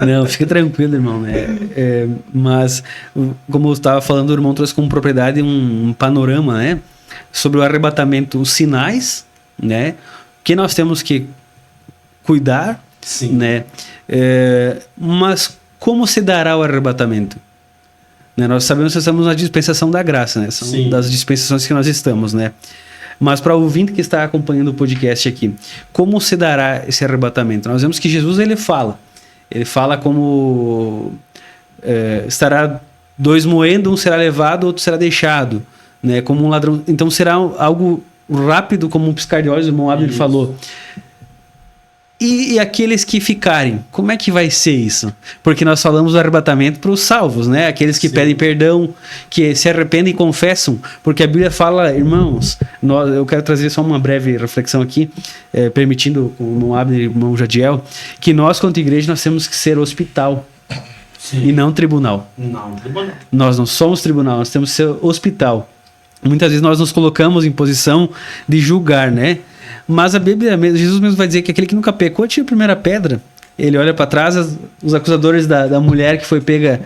Não, fica tranquilo, irmão. Mas, como eu estava falando, o irmão trouxe com propriedade um panorama, né, sobre o arrebatamento, os sinais, né, que nós temos que cuidar. Sim. Né, mas como se dará o arrebatamento? Né, nós sabemos que estamos na dispensação da graça, né, são Sim. das dispensações que nós estamos, né. Mas para o ouvinte que está acompanhando o podcast aqui, como se dará esse arrebatamento? Nós vemos que Jesus ele fala como estará dois moendo, um será levado, outro será deixado, né? Como um ladrão. Então será algo rápido, como um piscar de olhos, o irmão Abner falou. E aqueles que ficarem, como é que vai ser isso? Porque nós falamos do arrebatamento para os salvos, né? Aqueles que pedem perdão, que se arrependem e confessam, porque a Bíblia fala, irmãos, eu quero trazer só uma breve reflexão aqui, permitindo o irmão Abner e o irmão Jadiel, que nós, quanto igreja, nós temos que ser hospital. Sim. E não tribunal. Não, tribunal. Nós não somos tribunal, nós temos que ser hospital. Muitas vezes nós nos colocamos em posição de julgar, né? Mas a Bíblia, Jesus mesmo vai dizer que aquele que nunca pecou tira a primeira pedra. Ele olha para trás, os acusadores da mulher que foi pega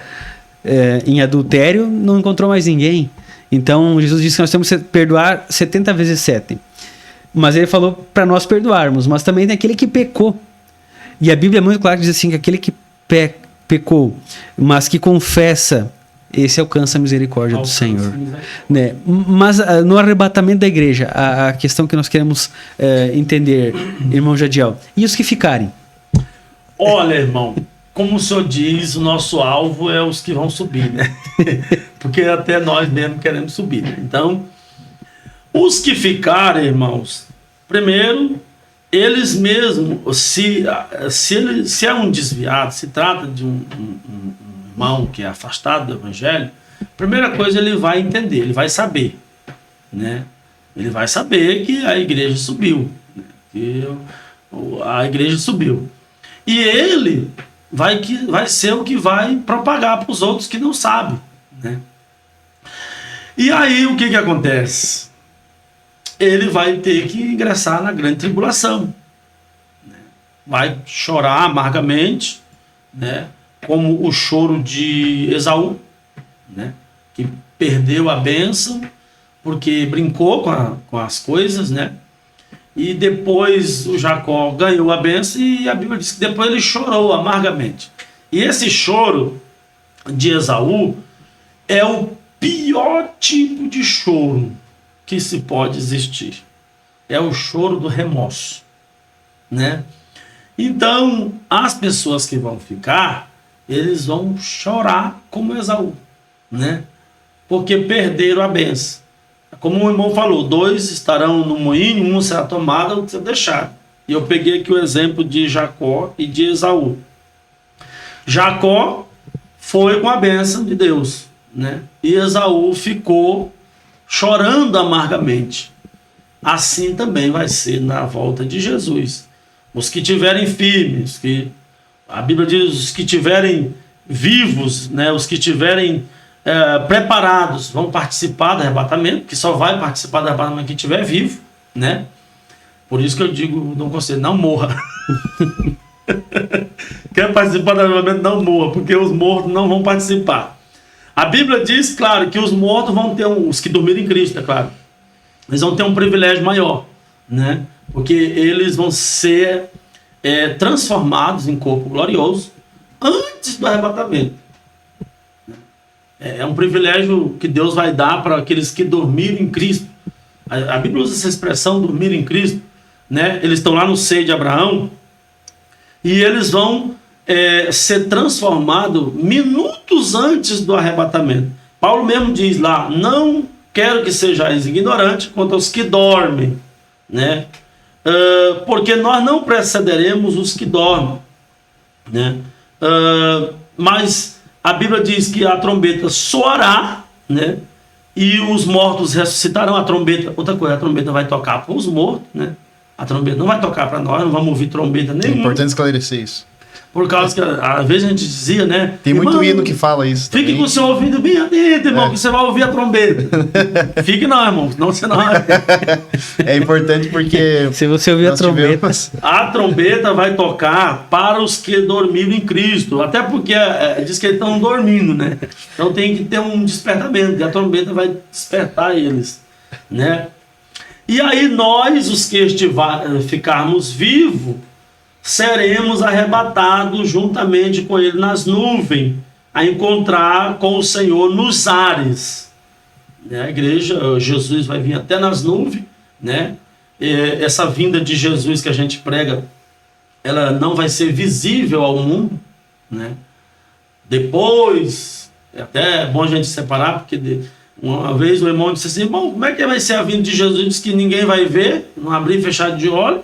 em adultério, não encontrou mais ninguém. Então Jesus disse que nós temos que perdoar 70 vezes 7. Mas ele falou para nós perdoarmos, mas também tem aquele que pecou. E a Bíblia é muito clara que diz assim, que aquele que pecou, mas que confessa, esse alcança a misericórdia do Senhor. Né? Mas no arrebatamento da igreja, a questão que nós queremos entender, irmão Jadiel, e os que ficarem? Olha, irmão, como o senhor diz, o nosso alvo é os que vão subir, né? Porque até nós mesmos queremos subir. Né? Então, os que ficarem, irmãos, primeiro, eles mesmos, se é um desviado, se trata de um irmão que é afastado do evangelho, primeira coisa ele vai entender, ele vai saber, né? Ele vai saber que a igreja subiu, né? Que a igreja subiu. E ele vai ser o que vai propagar para os outros que não sabem, né? E aí o que acontece? Ele vai ter que ingressar na grande tribulação, né? Vai chorar amargamente, né? Como o choro de Esaú, né? Que perdeu a bênção porque brincou com as coisas, né? E depois o Jacó ganhou a bênção e a Bíblia diz que depois ele chorou amargamente. E esse choro de Esaú é o pior tipo de choro que se pode existir. É o choro do remorso, né? Então, as pessoas que vão ficar, eles vão chorar como Esaú, né? Porque perderam a bênção. Como o irmão falou, 2 estarão no moinho, um será tomado, outro será deixado. E eu peguei aqui o exemplo de Jacó e de Esaú. Jacó foi com a bênção de Deus, né? E Esaú ficou chorando amargamente. Assim também vai ser na volta de Jesus. Os que tiverem firmes, a Bíblia diz, os que tiverem vivos, né? Os que tiverem preparados vão participar do arrebatamento, que só vai participar do arrebatamento quem estiver vivo, né? Por isso que eu digo, não conselho, não morra. Quer participar do arrebatamento, não morra, porque os mortos não vão participar. A Bíblia diz, claro, que os mortos vão ter, os que dormiram em Cristo, é claro, eles vão ter um privilégio maior, né? Porque eles vão ser transformados em corpo glorioso antes do arrebatamento. É um privilégio que Deus vai dar para aqueles que dormiram em Cristo. A Bíblia usa essa expressão, dormir em Cristo, né? Eles estão lá no seio de Abraão e eles vão ser transformados minutos antes do arrebatamento. Paulo mesmo diz lá, não quero que sejais ignorantes quanto aos que dormem, né? Porque nós não precederemos os que dormem, né? Mas a Bíblia diz que a trombeta soará, né? E os mortos ressuscitarão. A trombeta, outra coisa, a trombeta vai tocar para os mortos, né? A trombeta não vai tocar para nós, não vamos ouvir trombeta nenhuma. É importante esclarecer isso. Por causa que às vezes a gente dizia, né? Tem muito hino que fala isso. Fique também. com o seu ouvido bem atento, irmão, que você vai ouvir a trombeta. Fique não, irmão, senão você não. É importante porque. Se você ouvir a trombeta. A trombeta vai tocar para os que dormiram em Cristo. Até porque diz que eles estão dormindo, né? Então tem que ter um despertamento, que a trombeta vai despertar eles, né? E aí nós, os que ficarmos vivos, seremos arrebatados juntamente com ele nas nuvens, a encontrar com o Senhor nos ares. A igreja, Jesus vai vir até nas nuvens, né? Essa vinda de Jesus que a gente prega, ela não vai ser visível ao mundo, né? Depois, é até bom a gente separar, porque uma vez o irmão disse assim, bom, como é que vai ser a vinda de Jesus? Diz que ninguém vai ver, não abrir e fechar de olho.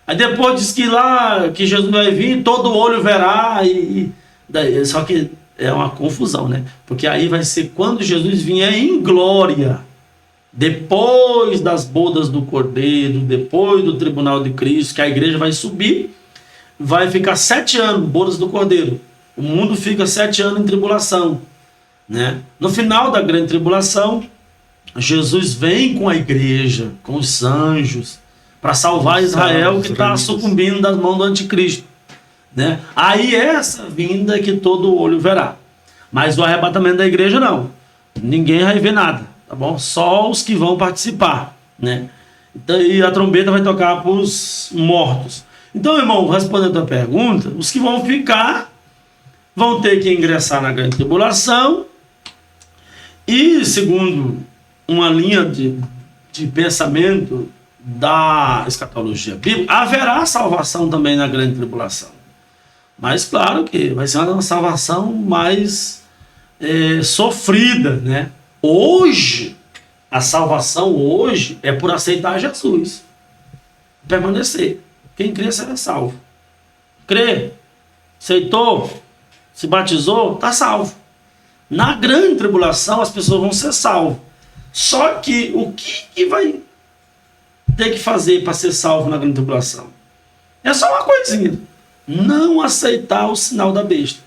Aí depois diz que lá, que Jesus vai vir, todo olho verá, só que é uma confusão, né? Porque aí vai ser quando Jesus vier em glória, depois das bodas do Cordeiro, depois do tribunal de Cristo, que a igreja vai subir, vai ficar 7 anos, bodas do Cordeiro. O mundo fica 7 anos em tribulação, né? No final da grande tribulação, Jesus vem com a igreja, com os anjos, para salvar Israel que está sucumbindo das mãos do anticristo, né? Aí essa vinda que todo olho verá. Mas o arrebatamento da igreja não. Ninguém vai ver nada, tá bom? Só os que vão participar, né? Então, e a trombeta vai tocar para os mortos. Então, irmão, respondendo a tua pergunta, os que vão ficar vão ter que ingressar na grande tribulação e, segundo uma linha de pensamento da escatologia bíblica, haverá salvação também na grande tribulação. Mas claro que vai ser uma salvação mais sofrida, né? Hoje, a salvação hoje é por aceitar Jesus, permanecer. Quem crê será salvo. Crê, aceitou, se batizou, está salvo. Na grande tribulação as pessoas vão ser salvas. Só que o que vai ter que fazer para ser salvo na grande tribulação? É só uma coisinha. Não aceitar o sinal da besta.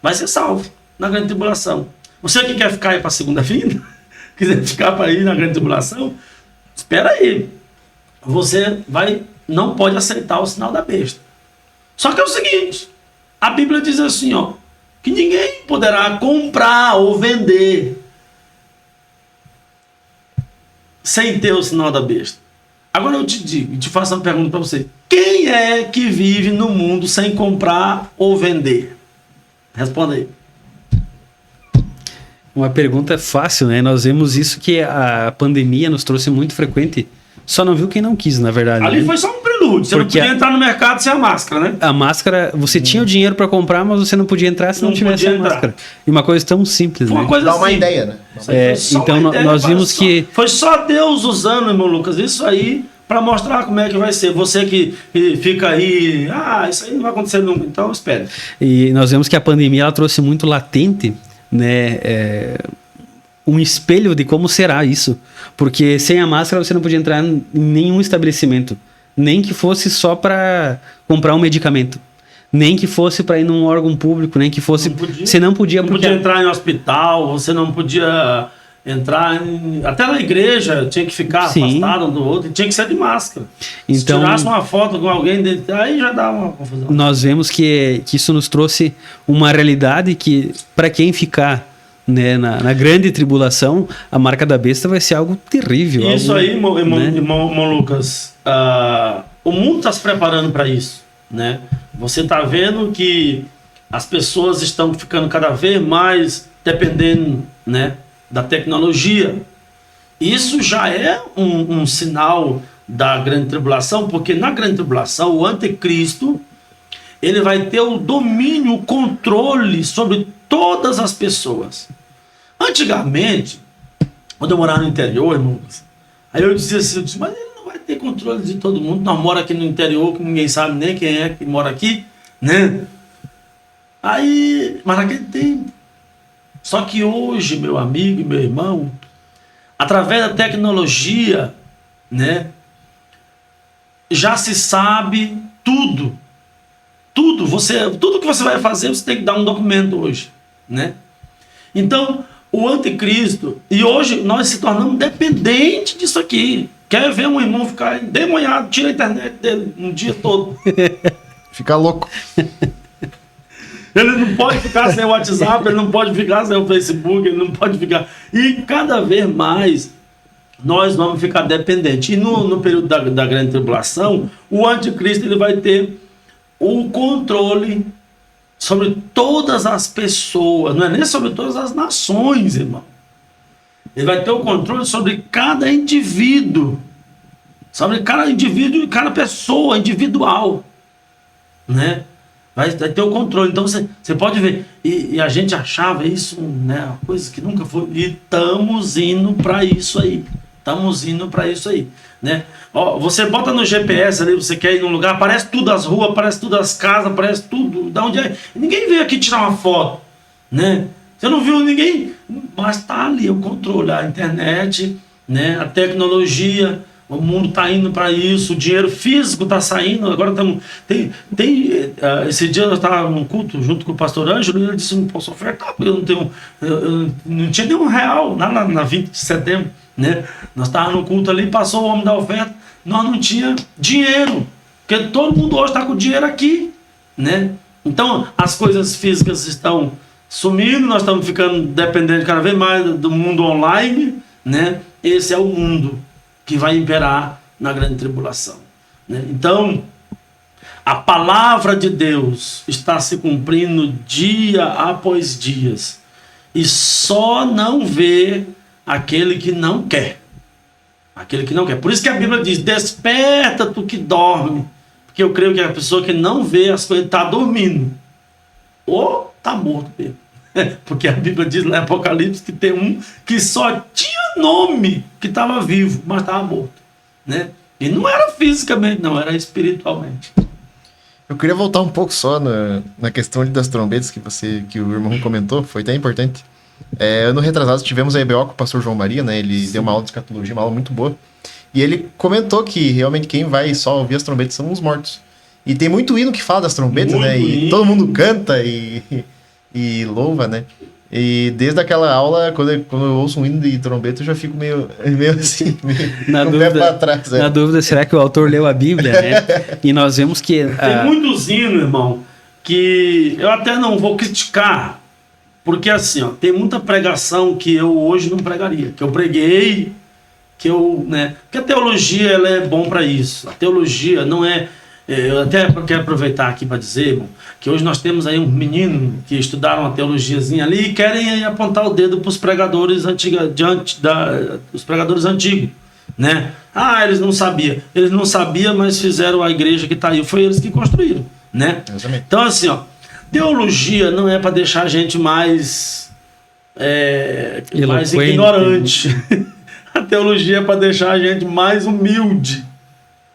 Vai ser salvo na grande tribulação. Você que quer ficar aí para a segunda vinda, quiser ficar para ir na grande tribulação, espera aí. Você não pode aceitar o sinal da besta. Só que é o seguinte, a Bíblia diz assim, ó, que ninguém poderá comprar ou vender sem ter o sinal da besta. Agora eu te faço uma pergunta para você. Quem é que vive no mundo sem comprar ou vender? Responda aí. Uma pergunta fácil, né? Nós vemos isso que a pandemia nos trouxe muito frequente. Só não viu quem não quis, na verdade. Ali, né? Foi só um prelúdio. Você porque não podia entrar no mercado sem a máscara, né? A máscara, você tinha o dinheiro para comprar, mas você não podia entrar se não tivesse a máscara. E uma coisa tão simples, foi né? uma coisa Dá uma assim. ideia, né? Então nós vimos que... Foi só Deus usando, irmão Lucas, isso aí para mostrar como é que vai ser. Você que fica aí, isso aí não vai acontecer nunca, então espere. E nós vemos que a pandemia ela trouxe muito latente, né? Um espelho de como será isso. Porque sem a máscara você não podia entrar em nenhum estabelecimento. Nem que fosse só para comprar um medicamento. Nem que fosse para ir num órgão público. Nem que fosse... Você não podia... Não podia entrar em hospital, você não podia entrar até na igreja, tinha que ficar afastado um do outro, tinha que ser de máscara. Então, se tirasse uma foto com alguém, aí já dá uma confusão. Nós vemos que isso nos trouxe uma realidade que, para quem ficar, né, na grande tribulação, a marca da besta vai ser algo terrível. Isso algo, aí, irmão né? Lucas, o mundo está se preparando para isso, né? Você está vendo que as pessoas estão ficando cada vez mais dependendo, né, da tecnologia. Isso já é um sinal da grande tribulação, porque na grande tribulação o anticristo ele vai ter o domínio, o controle sobre todas as pessoas. Antigamente, quando eu morava no interior, irmãos, aí eu dizia assim, mas ele não vai ter controle de todo mundo. Nós moramos aqui no interior, que ninguém sabe nem quem é que mora aqui, né? Aí, mas naquele tempo. Só que hoje, meu amigo e meu irmão, através da tecnologia, né, já se sabe tudo. Tudo que você vai fazer, você tem que dar um documento hoje, né? Então, o anticristo, e hoje nós se tornamos dependentes disso aqui. Quer ver um irmão ficar endemoniado, tira a internet dele um dia todo. Ficar louco. Ele não pode ficar sem o WhatsApp, ele não pode ficar sem o Facebook, ele não pode ficar... E cada vez mais nós vamos ficar dependentes. E no período da grande tribulação, o anticristo ele vai ter o controle sobre todas as pessoas, não é nem sobre todas as nações, irmão. Ele vai ter o controle sobre cada indivíduo, sobre cada indivíduo e cada pessoa individual, né? Vai ter o controle. Então você pode ver, e a gente achava isso, né, uma coisa que nunca foi, e estamos indo para isso aí. Estamos indo para isso aí, né? Ó, você bota no GPS ali, você quer ir num lugar, aparece tudo as ruas, aparece tudo as casas, aparece tudo, da onde é. Ninguém veio aqui tirar uma foto, né? Você não viu ninguém, mas tá ali o controle, a internet, né? A tecnologia, o mundo tá indo para isso, o dinheiro físico tá saindo. Agora estamos esse dia eu estava num culto junto com o pastor Ângelo, e ele disse, não posso ofertar, porque eu não tinha nenhum real na 20 de setembro. Né? Nós estávamos no culto ali, passou o homem da oferta, nós não tinha dinheiro, porque todo mundo hoje está com dinheiro aqui, né? Então as coisas físicas estão sumindo, nós estamos ficando dependentes cada vez mais do mundo online, né? Esse é o mundo que vai imperar na grande tribulação, né? Então a palavra de Deus está se cumprindo dia após dia, e só não vê aquele que não quer. Aquele que não quer. Por isso que a Bíblia diz, desperta tu que dorme. Porque eu creio que a pessoa que não vê as coisas está dormindo. Ou está morto mesmo. Porque a Bíblia diz lá em Apocalipse que tem um que só tinha nome, que estava vivo, mas estava morto, né? E não era fisicamente, não, era espiritualmente. Eu queria voltar um pouco só na questão das trombetas que o irmão comentou, foi até importante. Ano retrasado tivemos a EBO com o pastor João Maria, né? Ele deu uma aula de escatologia, uma aula muito boa. E ele comentou que realmente quem vai só ouvir as trombetas são os mortos. E tem muito hino que fala das trombetas, muito, né? E todo mundo canta e louva, né? E desde aquela aula, quando eu ouço um hino de trombeta, eu já fico meio assim, na dúvida, pé pra trás. Na dúvida, será que o autor leu a Bíblia, né? E nós vemos que... Tem muitos hinos, irmão, que eu até não vou criticar, porque assim, ó, tem muita pregação que eu hoje não pregaria, que eu preguei, né? Porque a teologia, ela é bom para isso. A teologia não é... Eu até quero aproveitar aqui para dizer, irmão, que hoje nós temos aí um menino que estudaram a teologiazinha ali e querem apontar o dedo para os pregadores os pregadores antigos, né? Eles não sabiam. Eles não sabiam, mas fizeram a igreja que está aí. Foi eles que construíram, né? Exatamente. Então, assim, ó, teologia não é para deixar a gente mais ignorante. A teologia é para deixar a gente mais humilde,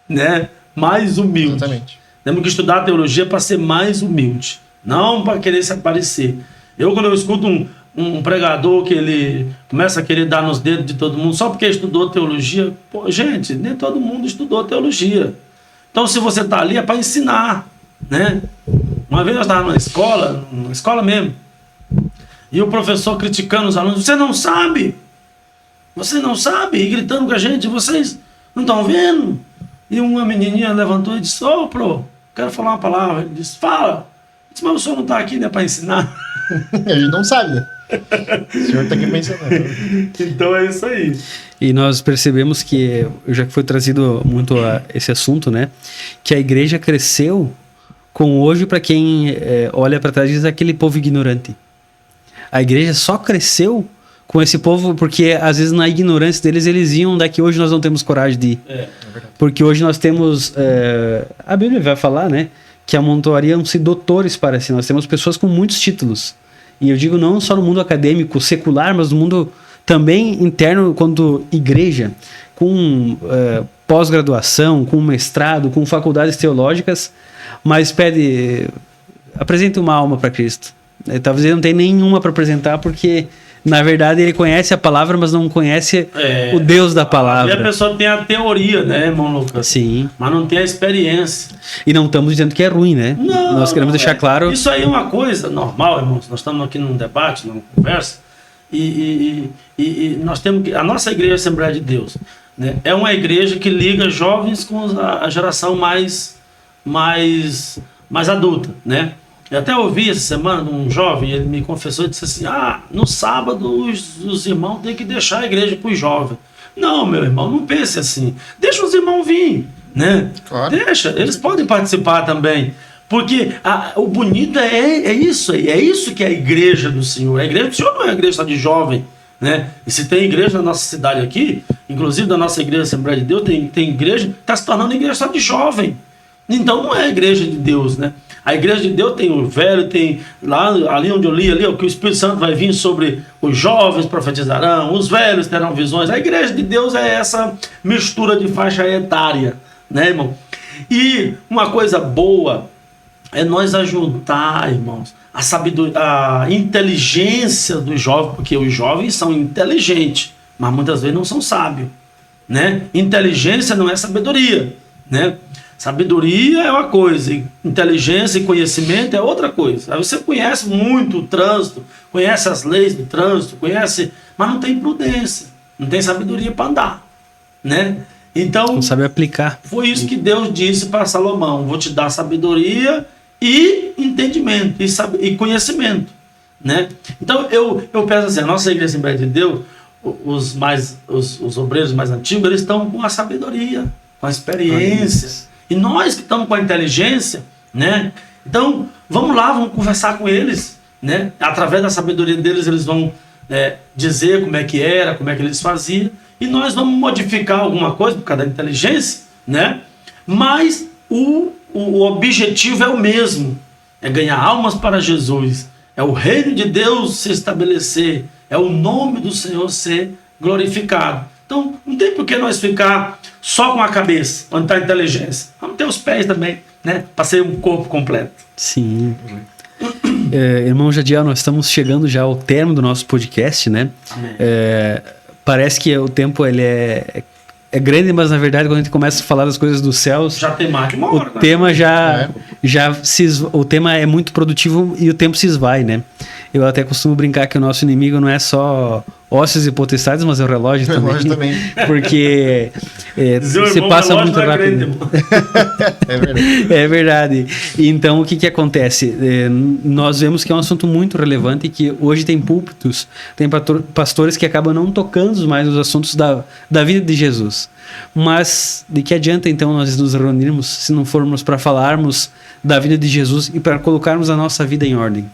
né? Mais humilde. Exatamente. Temos que estudar a teologia para ser mais humilde, não para querer se aparecer. Quando eu escuto um pregador que ele começa a querer dar nos dedos de todo mundo só porque estudou teologia, gente, nem todo mundo estudou teologia. Então, se você está ali, é para ensinar, né? Uma vez nós estávamos na escola mesmo, e o professor criticando os alunos: você não sabe, e gritando com a gente: vocês não estão vendo? E uma menininha levantou e disse: pro, quero falar uma palavra. Ele disse: fala. Eu disse: mas o senhor não está aqui, né, para ensinar? A gente não sabe, né? O senhor está aqui para ensinar. Então é isso aí. E nós percebemos que, já que foi trazido muito esse assunto, né, que a igreja cresceu com hoje, para quem olha para trás, diz aquele povo ignorante. A igreja só cresceu com esse povo, porque às vezes na ignorância deles, eles iam daqui. Hoje nós não temos coragem de ir. É verdade. Porque hoje nós temos, a Bíblia vai falar, né, que amontoariam-se doutores para si. Nós temos pessoas com muitos títulos. E eu digo não só no mundo acadêmico, secular, mas no mundo também interno, quanto igreja, com pós-graduação, com mestrado, com faculdades teológicas, mas apresente uma alma para Cristo. Talvez ele não tenha nenhuma para apresentar, porque na verdade ele conhece a palavra, mas não conhece o Deus da palavra. E a pessoa tem a teoria, né, irmão Lucas? Sim. Mas não tem a experiência. E não estamos dizendo que é ruim, né? Não, nós queremos deixar claro. Isso aí é uma coisa normal, irmãos. Nós estamos aqui num debate, numa conversa, e nós temos que... A nossa igreja Assembleia de Deus, né, é uma igreja que liga jovens com a geração mais adulta, né? Eu até ouvi essa semana um jovem, ele me confessou e disse assim: no sábado os irmãos têm que deixar a igreja para os jovens. Não, meu irmão, não pense assim. Deixa os irmãos vir, né? Claro. Deixa, eles podem participar também. Porque o bonito é isso aí, é isso que é a igreja do Senhor. A igreja do Senhor não é a igreja só de jovem, né? E se tem igreja na nossa cidade aqui, inclusive da nossa igreja Assembleia de Deus, tem igreja que está se tornando igreja só de jovem. Então não é a igreja de Deus, né? A igreja de Deus tem o velho, tem ali onde eu li, que o Espírito Santo vai vir sobre os jovens profetizarão, os velhos terão visões. A igreja de Deus é essa mistura de faixa etária, né, irmão? E uma coisa boa é nós ajudar, irmãos, a sabedoria, a inteligência dos jovens, porque os jovens são inteligentes, mas muitas vezes não são sábios, né? Inteligência não é sabedoria, né? Sabedoria é uma coisa, inteligência e conhecimento é outra coisa. Aí você conhece muito o trânsito, conhece as leis do trânsito, mas não tem prudência, não tem sabedoria para andar, né? Então, não sabe aplicar. Foi isso que Deus disse para Salomão: vou te dar sabedoria e entendimento e conhecimento, né? Então eu penso assim, a nossa igreja Assembleia de Deus, os obreiros mais antigos, eles estão com a sabedoria, com a experiência. E nós que estamos com a inteligência, né? Então, vamos lá, vamos conversar com eles, né? Através da sabedoria deles, eles vão dizer como é que era, como é que eles faziam, e nós vamos modificar alguma coisa por causa da inteligência, né? Mas o objetivo é o mesmo, é ganhar almas para Jesus, é o reino de Deus se estabelecer, é o nome do Senhor ser glorificado. Então, não tem por que nós ficar só com a cabeça, onde está a inteligência. Vamos ter os pés também, né? Para ser um corpo completo. Sim. Irmão Jadiel, nós estamos chegando já ao término do nosso podcast, né? Parece que o tempo ele é grande, mas na verdade quando a gente começa a falar das coisas dos céus, já tem mais de uma hora, o tema o tema é muito produtivo e o tempo se esvai, né? Eu até costumo brincar que o nosso inimigo não é só ossos e potestades, mas é o relógio também. Porque você passa muito rápido. É verdade. Então, o que acontece? Nós vemos que é um assunto muito relevante e que hoje tem púlpitos, tem pastores que acabam não tocando mais nos assuntos da vida de Jesus. Mas de que adianta, então, nós nos reunirmos se não formos para falarmos da vida de Jesus e para colocarmos a nossa vida em ordem?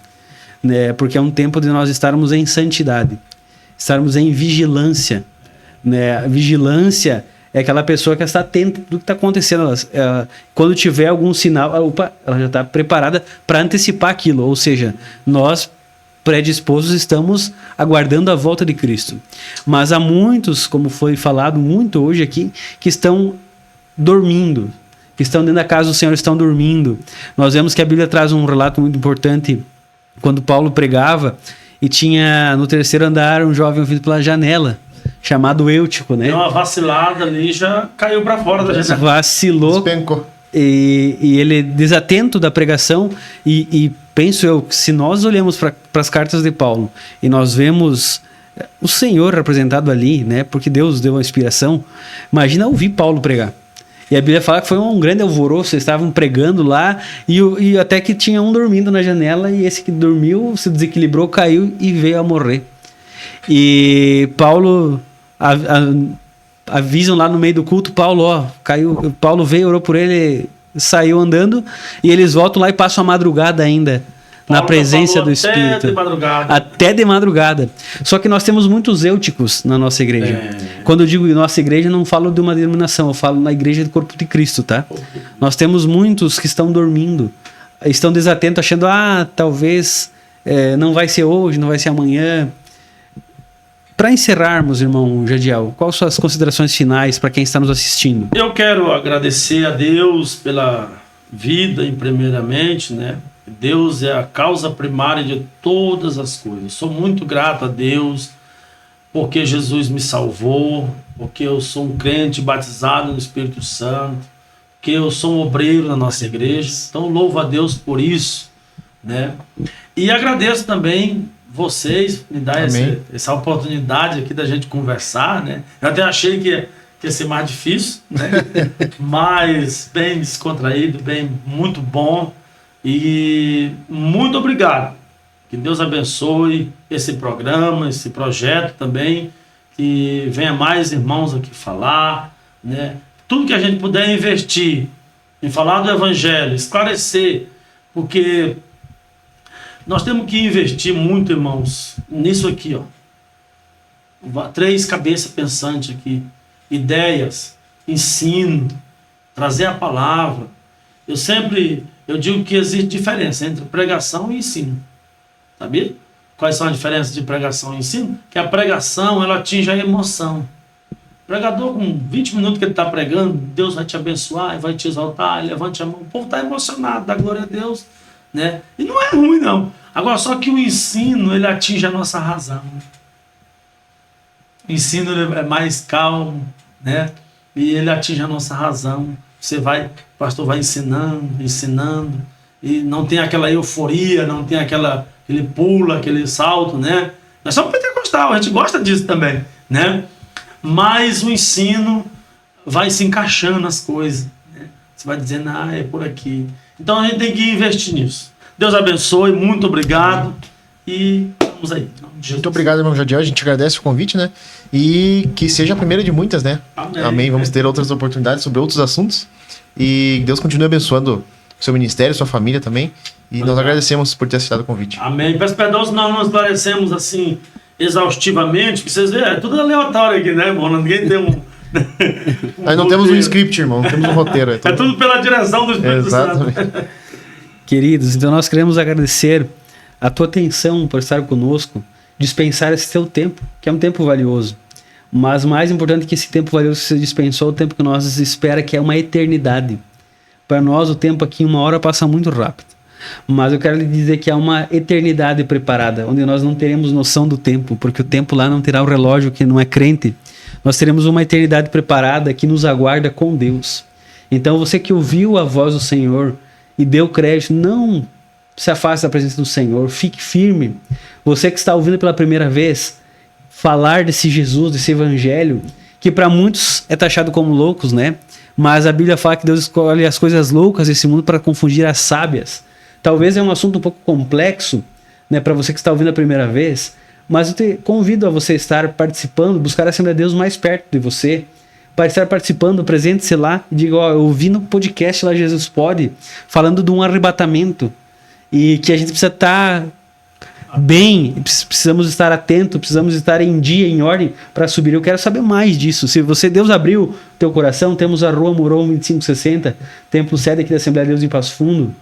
Porque é um tempo de nós estarmos em santidade, estarmos em vigilância, né? A vigilância é aquela pessoa que está atenta do que está acontecendo. Quando tiver algum sinal, ela já está preparada para antecipar aquilo. Ou seja, nós predispostos estamos aguardando a volta de Cristo. Mas há muitos, como foi falado muito hoje aqui, que estão dormindo, que estão dentro da casa do Senhor, estão dormindo. Nós vemos que a Bíblia traz um relato muito importante quando Paulo pregava e tinha no terceiro andar um jovem ouvido pela janela, chamado Eutico, né? Deu uma vacilada ali, já caiu para fora da janela. Vacilou. Despencou. E ele desatento da pregação e penso eu, se nós olhamos para as cartas de Paulo e nós vemos o Senhor representado ali, né? Porque Deus deu a inspiração. Imagina ouvir Paulo pregar. E a Bíblia fala que foi um grande alvoroço, eles estavam pregando lá e até que tinha um dormindo na janela e esse que dormiu se desequilibrou, caiu e veio a morrer. E Paulo, avisam lá no meio do culto, Paulo, caiu. Paulo veio, orou por ele, saiu andando e eles voltam lá e passam a madrugada ainda. Na presença do Espírito. Até de madrugada. Só que nós temos muitos eúticos na nossa igreja. Quando eu digo nossa igreja, não falo de uma denominação, eu falo na igreja do corpo de Cristo, tá? Nós temos muitos que estão dormindo, estão desatentos, achando, talvez não vai ser hoje, não vai ser amanhã. Para encerrarmos, irmão Jadiel, quais são as considerações finais para quem está nos assistindo? Eu quero agradecer a Deus pela vida, primeiramente, né? Deus é a causa primária de todas as coisas. Sou muito grato a Deus porque Jesus me salvou, porque eu sou um crente batizado no Espírito Santo, porque eu sou um obreiro na nossa igreja. Então louvo a Deus por isso, né? E agradeço também vocês me dar essa oportunidade aqui da gente conversar, né? Eu até achei que ia ser mais difícil, né? Mas bem descontraído, muito bom. E muito obrigado. Que Deus abençoe esse programa, esse projeto também. Que venha mais irmãos aqui falar, né? Tudo que a gente puder investir em falar do Evangelho, esclarecer, porque nós temos que investir muito, irmãos, nisso aqui, ó. 3 cabeças pensantes aqui. Ideias, ensino, trazer a palavra. Eu digo que existe diferença entre pregação e ensino. Sabia? Quais são as diferenças de pregação e ensino? Que a pregação, ela atinge a emoção. O pregador, com 20 minutos que ele está pregando, Deus vai te abençoar, vai te exaltar, levante a mão. O povo está emocionado, dá glória a Deus, né? E não é ruim, não. Agora, só que o ensino, ele atinge a nossa razão. O ensino é mais calmo, né? E ele atinge a nossa razão. O pastor vai ensinando, e não tem aquela euforia, não tem aquele pula, aquele salto, né? Nós somos pentecostal, a gente gosta disso também, né? Mas o ensino vai se encaixando nas coisas, né? Você vai dizendo, é por aqui. Então a gente tem que investir nisso. Deus abençoe, muito obrigado e vamos aí. Muito obrigado, irmão Jadiel, a gente agradece o convite, né? E que seja a primeira de muitas, né? Amém. Vamos ter outras oportunidades sobre outros assuntos. E Deus continue abençoando o seu ministério, sua família também. E nós agradecemos por ter aceitado o convite. Amém. Peço perdão se nós não esclarecemos assim exaustivamente, porque vocês veem, é tudo aleatório aqui, né, irmão? Ninguém tem Nós não temos um script, irmão, não temos um roteiro. É tudo pela direção do Espírito Santo. Queridos, então nós queremos agradecer a tua atenção por estar conosco, dispensar esse teu tempo, que é um tempo valioso. Mas mais importante que esse tempo valioso que você dispensou, o tempo que nós espera, que é uma eternidade. Para nós, o tempo aqui em 1 hora passa muito rápido. mas eu quero lhe dizer que há uma eternidade preparada, onde nós não teremos noção do tempo, porque o tempo lá não terá o relógio que não é crente. Nós teremos uma eternidade preparada que nos aguarda com Deus. Então você que ouviu a voz do Senhor e deu crédito, não se afaste da presença do Senhor, fique firme. Você que está ouvindo pela primeira vez falar desse Jesus, desse evangelho, que para muitos é taxado como loucos, né? Mas a Bíblia fala que Deus escolhe as coisas loucas desse mundo para confundir as sábias. Talvez é um assunto um pouco complexo, né, para você que está ouvindo a primeira vez, mas eu te convido a você estar participando, buscar a Assembleia de Deus mais perto de você, para estar participando, presente-se lá, e diga, ó, eu ouvi no podcast lá Jesus Pode, falando de um arrebatamento, e que a gente precisa estar bem, precisamos estar atento, precisamos estar em dia, em ordem para subir. Eu quero saber mais disso. Se Deus abriu teu coração, temos a Rua Mourão 2560, templo sede aqui da Assembleia de Deus em Passo Fundo.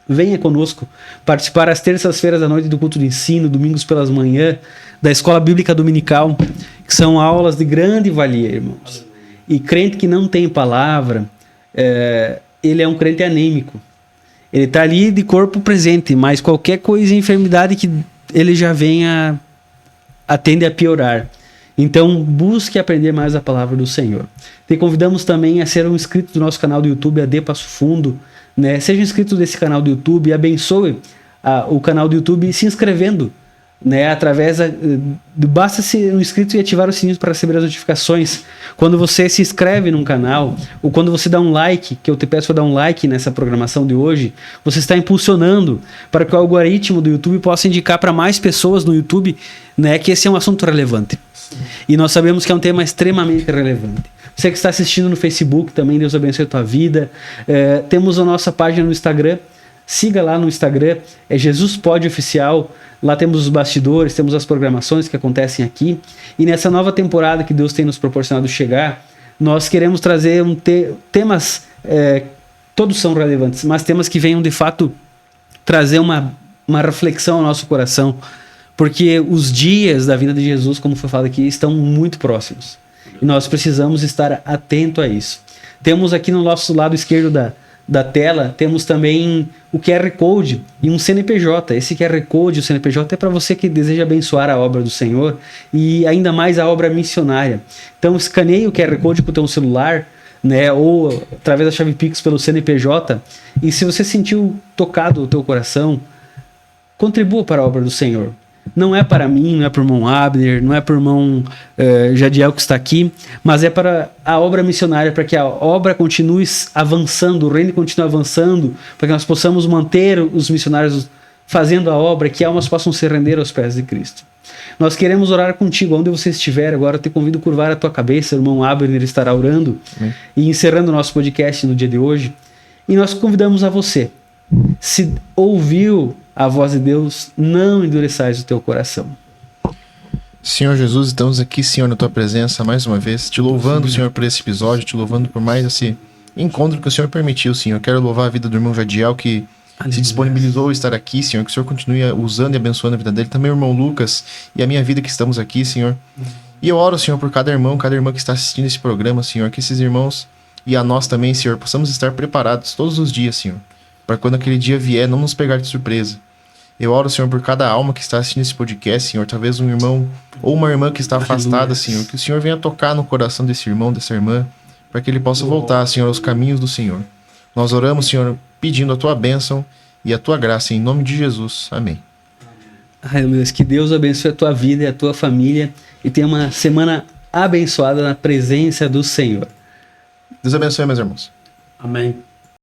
Venha conosco participar às terças-feiras à noite do culto de ensino, domingos pelas manhãs, da Escola Bíblica Dominical, que são aulas de grande valia, irmãos. E crente que não tem palavra, ele é um crente anêmico. Ele está ali de corpo presente, mas qualquer coisa, enfermidade que ele já venha, tende a piorar. Então, busque aprender mais a palavra do Senhor. Te convidamos também a ser um inscrito do nosso canal do YouTube, AD Passo Fundo. Né? Seja inscrito desse canal do YouTube, abençoe o canal do YouTube se inscrevendo. Né? Basta ser um inscrito e ativar o sininho para receber as notificações. Quando você se inscreve num canal, ou quando você dá um like, que eu te peço para dar um like nessa programação de hoje, você está impulsionando para que o algoritmo do YouTube possa indicar para mais pessoas no YouTube, né, que esse é um assunto relevante. Sim. E nós sabemos que é um tema extremamente relevante. Você que está assistindo no Facebook também, Deus abençoe a tua vida. Temos a nossa página no Instagram. Siga lá no Instagram, é Jesus Pode Oficial. Lá temos os bastidores, temos as programações que acontecem aqui. E nessa nova temporada que Deus tem nos proporcionado chegar, nós queremos trazer temas, todos são relevantes, mas temas que venham de fato trazer uma reflexão ao nosso coração. Porque os dias da vinda de Jesus, como foi falado aqui, estão muito próximos. E nós precisamos estar atento a isso. Temos aqui no nosso lado esquerdo da tela, temos também o QR Code e um CNPJ. Esse QR Code e o CNPJ é para você que deseja abençoar a obra do Senhor e ainda mais a obra missionária. Então escaneie o QR Code com o teu celular, né, ou através da chave Pix pelo CNPJ, e se você sentiu tocado o teu coração, contribua para a obra do Senhor. Não é para mim, não é para o irmão Abner, não é para o irmão Jadiel que está aqui, mas é para a obra missionária, para que a obra continue avançando, o reino continue avançando, para que nós possamos manter os missionários fazendo a obra, que almas possam se render aos pés de Cristo. Nós queremos orar contigo, onde você estiver agora, eu te convido a curvar a tua cabeça, o irmão Abner estará orando e encerrando o nosso podcast no dia de hoje. E nós convidamos a você, se ouviu a voz de Deus, não endureçais o teu coração. Senhor Jesus, estamos aqui, Senhor, na tua presença mais uma vez, te louvando, Senhor, por esse episódio, te louvando por mais esse encontro que o Senhor permitiu, Senhor. Quero louvar a vida do irmão Jadiel, que se disponibilizou a estar aqui, Senhor, que o Senhor continue usando e abençoando a vida dele, também o irmão Lucas e a minha vida que estamos aqui, Senhor. E eu oro, Senhor, por cada irmão, cada irmã que está assistindo esse programa, Senhor, que esses irmãos e a nós também, Senhor, possamos estar preparados todos os dias, Senhor, para quando aquele dia vier, não nos pegar de surpresa. Eu oro, Senhor, por cada alma que está assistindo esse podcast, Senhor, talvez um irmão ou uma irmã que está afastada, Senhor, que o Senhor venha tocar no coração desse irmão, dessa irmã, para que ele possa voltar, Senhor, aos caminhos do Senhor. Nós oramos, Senhor, pedindo a tua bênção e a tua graça, em nome de Jesus. Amém. Ai, meu Deus, que Deus abençoe a tua vida e a tua família e tenha uma semana abençoada na presença do Senhor. Deus abençoe, meus irmãos. Amém.